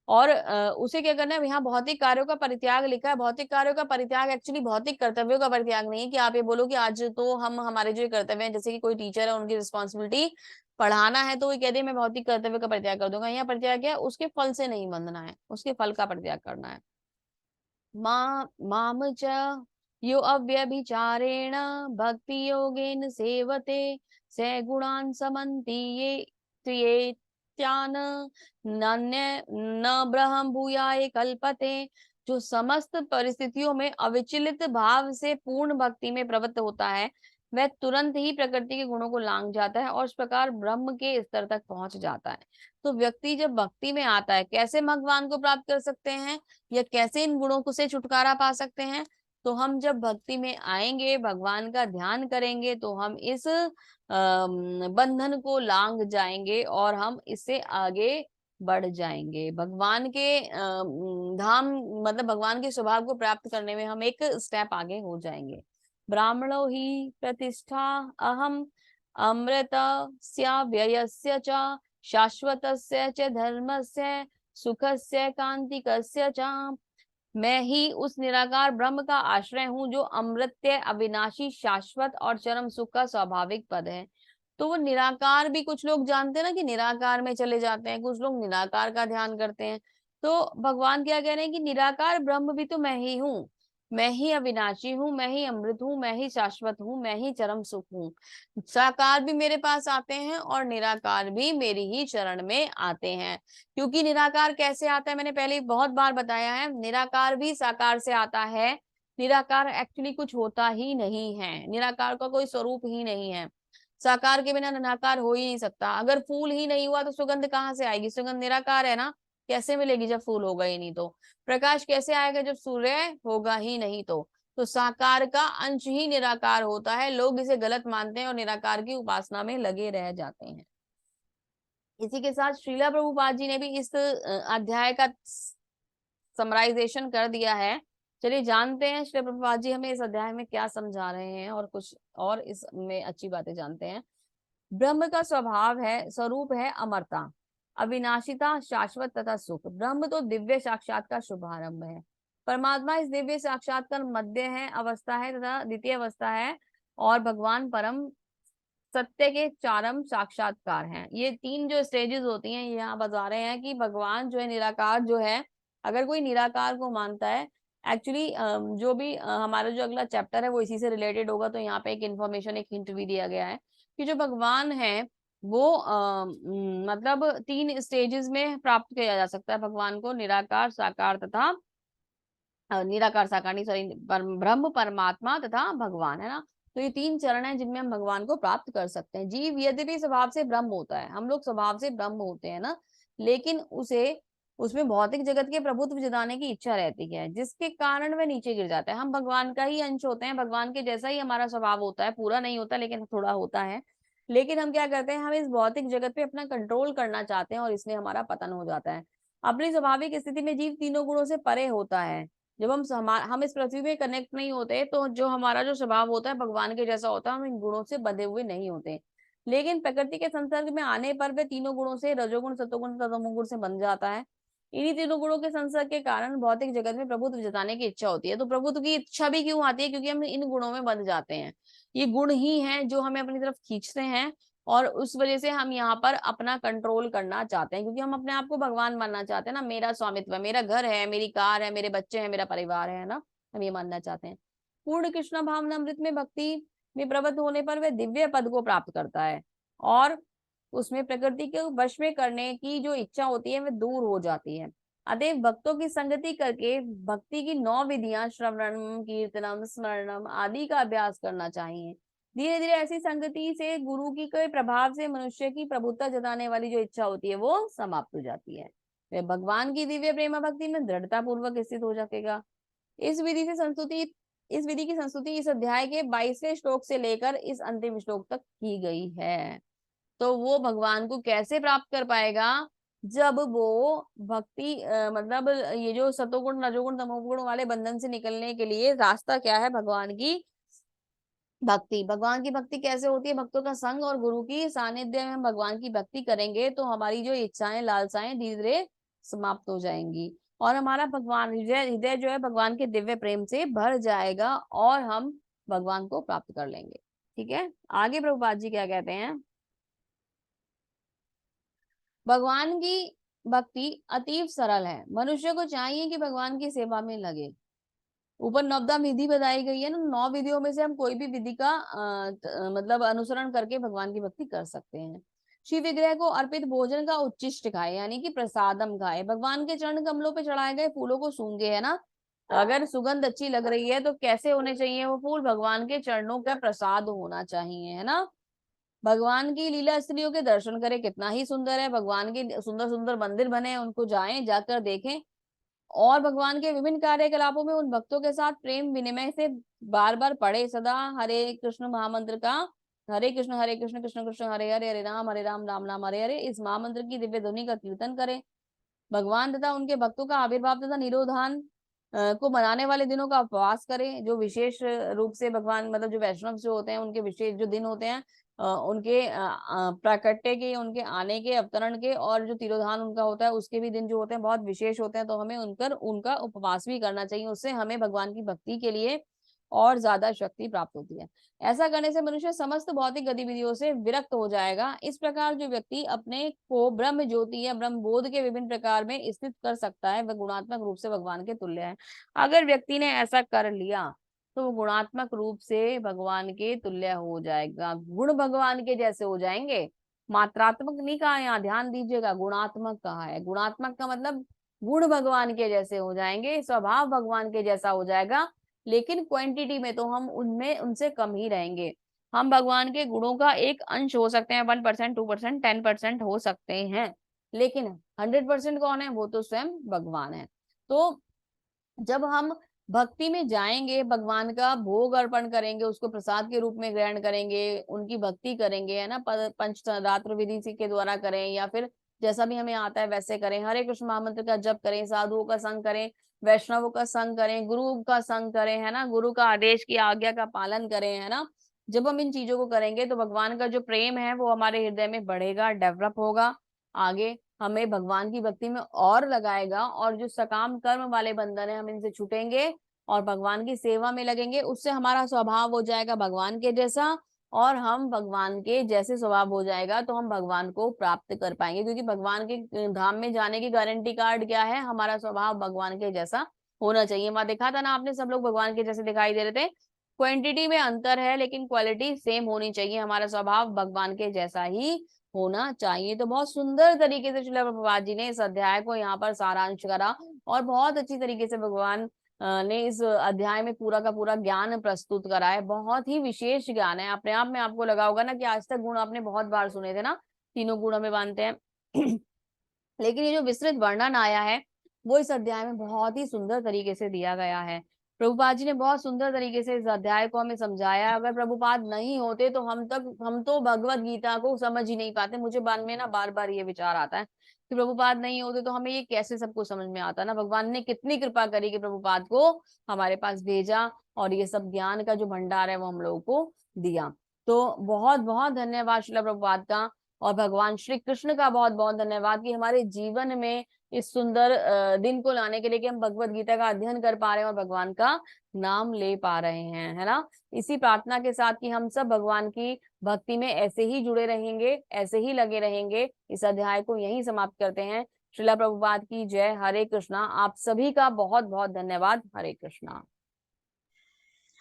और उसे क्या करना है, यहाँ भौतिक कार्यों का परित्याग लिखा है। भौतिक कार्यों का परित्याग एक्चुअली भौतिक कर्तव्यों का परित्याग नहीं है कि आप ये बोलो कि आज तो हम हमारे जो कर्तव्य हैं, जैसे कि कोई टीचर है उनकी रिस्पॉन्सिबिलिटी पढ़ाना है, तो वो कह दे मैं भौतिक कर्तव्य का परित्याग कर दूंगा। यहाँ परित्याग क्या है, उसके फल से नहीं बंधना है, उसके फल का परित्याग करना है। माम च यो अव्यभिचारेण भक्ति योगेन सेवते स गुणान् समन्ति ये त्यान नन्य न ब्रह्म भूयाय कल्पते। जो समस्त परिस्थितियों में अविचलित भाव से पूर्ण भक्ति में प्रवृत्त होता है, वह तुरंत ही प्रकृति के गुणों को लांघ जाता है और इस प्रकार ब्रह्म के स्तर तक पहुंच जाता है। तो व्यक्ति जब भक्ति में आता है, कैसे भगवान को प्राप्त कर सकते हैं या कैसे इन गुणों को से छुटकारा पा सकते हैं, तो हम जब भक्ति में आएंगे, भगवान का ध्यान करेंगे, तो हम इस बंधन को लांघ जाएंगे और हम इससे आगे बढ़ जाएंगे। भगवान के धाम मतलब भगवान के स्वभाव को प्राप्त करने में हम एक स्टेप आगे हो जाएंगे। ब्राह्मणो ही प्रतिष्ठा अहम अमृत व्ययस्य च शाश्वतस्य च धर्मस्य सुखस्य कांतिकस्य च। मैं ही उस निराकार ब्रह्म का आश्रय हूँ जो अमृत्य अविनाशी शाश्वत और चरम सुख का स्वाभाविक पद है। तो वो निराकार भी कुछ लोग जानते हैं ना कि निराकार में चले जाते हैं, कुछ लोग निराकार का ध्यान करते हैं। तो भगवान क्या कह रहे हैं कि निराकार ब्रह्म भी तो मैं ही हूँ, मैं ही अविनाशी हूँ, मैं ही अमृत हूँ, मैं ही शाश्वत हूँ, मैं ही चरम सुख हूँ। साकार भी मेरे पास आते हैं और निराकार भी मेरी ही चरण में आते हैं। क्योंकि निराकार कैसे आता है, मैंने पहले बहुत बार बताया है, निराकार भी साकार से आता है। निराकार एक्चुअली कुछ होता ही नहीं है, निराकार का कोई स्वरूप ही नहीं है। साकार के बिना निराकार हो ही नहीं सकता। अगर फूल ही नहीं हुआ तो सुगंध कहाँ से आएगी, सुगंध निराकार है ना, कैसे मिलेगी जब फूल होगा ही नहीं तो। प्रकाश कैसे आएगा जब सूर्य होगा ही नहीं तो साकार का अंश ही निराकार होता है। लोग इसे गलत मानते हैं और निराकार की उपासना में लगे रह जाते हैं। इसी के साथ श्रीला प्रभुपाद जी ने भी इस अध्याय का समराइजेशन कर दिया है। चलिए जानते हैं श्री प्रभुपाद जी हमें इस अध्याय में क्या समझा रहे हैं और कुछ और इसमें अच्छी बातें जानते हैं। ब्रह्म का स्वभाव है, स्वरूप है अमरता, अविनाशिता, शाश्वत तथा सुख। ब्रह्म तो दिव्य साक्षात का शुभारंभ है। परमात्मा इस दिव्य साक्षात्कार मध्य है, अवस्था है तथा द्वितीय अवस्था है, और भगवान परम सत्य के चारम साक्षात्कार हैं। ये तीन जो स्टेजेस होती हैं, यहाँ बता रहे हैं कि भगवान जो है निराकार जो है, अगर कोई निराकार को मानता है, एक्चुअली जो भी हमारा जो अगला चैप्टर है वो इसी से रिलेटेड होगा। तो यहाँ पे एक इन्फॉर्मेशन, एक हिंट भी दिया गया है कि जो भगवान है वो मतलब तीन स्टेजेस में प्राप्त किया जा सकता है भगवान को, निराकार, साकार तथा निराकार साकार नहीं सॉरी ब्रह्म, परमात्मा तथा भगवान, है ना। तो ये तीन चरण हैं जिनमें हम भगवान को प्राप्त कर सकते हैं। जीव यद्यपि स्वभाव से ब्रह्म होता है, हम लोग स्वभाव से ब्रह्म होते हैं ना, लेकिन उसे उसमें भौतिक जगत के प्रभुत्व जताने की इच्छा रहती है, जिसके कारण वह नीचे गिर जाता है। हम भगवान का ही अंश होते हैं, भगवान के जैसा ही हमारा स्वभाव होता है, पूरा नहीं होता लेकिन थोड़ा होता है। लेकिन हम क्या करते हैं, हम इस भौतिक जगत पे अपना कंट्रोल करना चाहते हैं और इसलिए हमारा पतन हो जाता है। अपनी स्वाभाविक स्थिति में जीव तीनों गुणों से परे होता है। जब हम इस पृथ्वी में कनेक्ट नहीं होते तो जो हमारा जो स्वभाव होता है भगवान के जैसा होता है, हम इन गुणों से बंधे हुए नहीं होते। लेकिन प्रकृति के संसर्ग में आने पर वे तीनों गुणों से, रजोगुण, सतोगुण, तमोगुण से बन जाता है। इन्हीं तीनों गुणों के संसर्ग के कारण भौतिक जगत में प्रभुत्व जताने की इच्छा होती है। तो प्रभुत्व की इच्छा भी क्यों आती है, क्योंकि हम इन गुणों में बंध जाते हैं। ये गुण ही हैं जो हमें अपनी तरफ खींचते हैं और उस वजह से हम यहाँ पर अपना कंट्रोल करना चाहते हैं, क्योंकि हम अपने आप को भगवान मानना चाहते हैं ना। मेरा स्वामित्व है, मेरा घर है, मेरी कार है, मेरे बच्चे हैं, मेरा परिवार है ना, हम ये मानना चाहते हैं। पूर्ण कृष्ण भावना अमृत में भक्ति में प्रवृत्त होने पर वह दिव्य पद को प्राप्त करता है और उसमें प्रकृति के वश में करने की जो इच्छा होती है वह दूर हो जाती है। अतएव भक्तों की संगति करके भक्ति की 9 विधियां श्रवणम, कीर्तनम, स्मरणम आदि का अभ्यास करना चाहिए। धीरे धीरे ऐसी संगति से गुरु की के प्रभाव से मनुष्य की प्रभुत्ता जताने वाली जो इच्छा होती है वो समाप्त हो जाती है। वह भगवान की दिव्य प्रेम भक्ति में दृढ़ता पूर्वक स्थित हो जाएगा। इस विधि से संस्तुति इस विधि की संस्तुति इस अध्याय के 22वें श्लोक से लेकर इस अंतिम श्लोक तक की गई है। तो वो भगवान को कैसे प्राप्त कर पाएगा? जब वो भक्ति मतलब ये जो सतोगुण रजोगुण तमोगुण वाले बंधन से निकलने के लिए रास्ता क्या है? भगवान की भक्ति। भगवान की भक्ति कैसे होती है? भक्तों का संग और गुरु की सानिध्य में हम भगवान की भक्ति करेंगे तो हमारी जो इच्छाएं लालसाएं धीरे धीरे समाप्त हो जाएंगी और हमारा भगवान हृदय हृदय जो है भगवान के दिव्य प्रेम से भर जाएगा और हम भगवान को प्राप्त कर लेंगे। ठीक है, आगे प्रभुपाद जी क्या कहते हैं? भगवान की भक्ति अतीव सरल है, मनुष्य को चाहिए कि भगवान की सेवा में लगे। ऊपर नवदा विधि बताई गई है ना, 9 विधियों में से हम कोई भी विधि का मतलब अनुसरण करके भगवान की भक्ति कर सकते हैं। शिव विग्रह को अर्पित भोजन का उच्चिष्ट खाए, यानी कि प्रसादम खाए। भगवान के चरण कमलों पे चढ़ाए गए फूलों को सूंघे, है ना। अगर सुगंध अच्छी लग रही है तो कैसे होने चाहिए वो फूल? भगवान के चरणों का प्रसाद होना चाहिए, है ना। भगवान की लीला स्त्रियों के दर्शन करें, कितना ही सुंदर है। भगवान के सुंदर सुंदर मंदिर बने हैं, उनको जाएं, जाकर देखें और भगवान के विभिन्न कार्यकलापों में उन भक्तों के साथ प्रेम विनिमय से बार बार पढ़े। सदा हरे कृष्ण महामंत्र का हरे कृष्ण कृष्ण कृष्ण हरे हरे, हरे राम राम राम हरे हरे, इस महामंत्र की दिव्य ध्वनि का कीर्तन करें। भगवान तथा उनके भक्तों का आविर्भाव तथा निरोधान को मनाने वाले दिनों का उपवास करें। जो विशेष रूप से भगवान मतलब जो वैष्णव जो होते हैं उनके विशेष जो दिन होते हैं उनके प्राकट्य के, उनके आने के, अवतरण के और जो तिरोधान उनका होता है उसके भी दिन जो होते हैं बहुत विशेष होते हैं, तो हमें उनका उपवास भी करना चाहिए। उससे हमें भगवान की भक्ति के लिए और ज्यादा शक्ति प्राप्त होती है। ऐसा करने से मनुष्य समस्त भौतिक गतिविधियों से विरक्त हो जाएगा। इस प्रकार जो व्यक्ति अपने को ब्रह्म ज्योति या ब्रह्म बोध के विभिन्न प्रकार में स्थित कर सकता है वह गुणात्मक रूप से भगवान के तुल्य है। अगर व्यक्ति ने ऐसा कर लिया तो वो गुणात्मक रूप से भगवान के तुल्य हो जाएगा, गुण भगवान के जैसे हो जाएंगे। मात्रात्मक नहीं कहा, यहाँ ध्यान दीजिएगा, गुणात्मक कहा है। गुणात्मक का मतलब गुण भगवान के जैसे हो जाएंगे, स्वभाव भगवान के जैसा हो जाएगा, लेकिन क्वांटिटी में तो हम उनमें उनसे कम ही रहेंगे। हम भगवान के गुणों का एक अंश हो सकते हैं, 1%, 2%, 10% हो सकते हैं, लेकिन 100% कौन है? वो तो स्वयं भगवान है। तो जब हम भक्ति में जाएंगे, भगवान का भोग अर्पण करेंगे, उसको प्रसाद के रूप में ग्रहण करेंगे, उनकी भक्ति करेंगे, है ना। पंचरात्र विधि के द्वारा करें या फिर जैसा भी हमें आता है वैसे करें। हरे कृष्ण महामंत्र का जप करें, साधुओं का संग करें, वैष्णवों का संग करें, गुरु का संग करें, है ना। गुरु का आदेश की आज्ञा का पालन करें, है ना। जब हम इन चीजों को करेंगे तो भगवान का जो प्रेम है वो हमारे हृदय में बढ़ेगा, डेवलप होगा, आगे हमें भगवान की भक्ति में और लगाएगा और जो सकाम कर्म वाले बंधन है हम इनसे छूटेंगे और भगवान की सेवा में लगेंगे। उससे हमारा स्वभाव हो जाएगा भगवान के जैसा और हम भगवान के जैसे स्वभाव हो जाएगा तो हम भगवान को प्राप्त कर पाएंगे, क्योंकि भगवान के धाम में जाने की गारंटी कार्ड क्या है? हमारा स्वभाव भगवान के जैसा होना चाहिए। वहां देखा था ना आपने, सब लोग भगवान के जैसे दिखाई दे रहे थे। क्वांटिटी में अंतर है लेकिन क्वालिटी सेम होनी चाहिए। हमारा स्वभाव भगवान के जैसा ही होना चाहिए। तो बहुत सुंदर तरीके से श्रील प्रभुपाद जी ने इस अध्याय को यहाँ पर सारांश करा और बहुत अच्छी तरीके से भगवान ने इस अध्याय में पूरा का पूरा ज्ञान प्रस्तुत करा है। बहुत ही विशेष ज्ञान है, अपने आप में आपको लगा होगा ना कि आज तक गुण आपने बहुत बार सुने थे ना, तीनों गुण हमें मानते हैं लेकिन ये जो विस्तृत वर्णन आया है वो इस अध्याय में बहुत ही सुंदर तरीके से दिया गया है। प्रभुपाद जी ने बहुत सुंदर तरीके से इस अध्याय को हमें समझाया। अगर प्रभुपाद नहीं होते तो हम तो भगवत गीता को समझ ही नहीं पाते। मुझे बाद में ना बार बार ये विचार आता है कि प्रभुपाद नहीं होते तो हमें ये कैसे सबको समझ में आता ना। भगवान ने कितनी कृपा करी कि प्रभुपाद को हमारे पास भेजा और ये सब ज्ञान का जो भंडार है वो हम लोगों को दिया। तो बहुत बहुत धन्यवाद श्रील प्रभुपाद का और भगवान श्री कृष्ण का बहुत बहुत धन्यवाद कि हमारे जीवन में इस सुंदर दिन को लाने के लिए कि हम भगवत गीता का अध्ययन कर पा रहे हैं और भगवान का नाम ले पा रहे हैं, है ना। इसी प्रार्थना के साथ कि हम सब भगवान की भक्ति में ऐसे ही जुड़े रहेंगे, ऐसे ही लगे रहेंगे। इस अध्याय को यहीं समाप्त करते हैं। श्रीला प्रभुपाद की जय। हरे कृष्णा। आप सभी का बहुत बहुत धन्यवाद। हरे कृष्णा।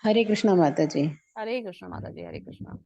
हरे कृष्णा माता जी। हरे कृष्णा माता जी। हरे कृष्णा।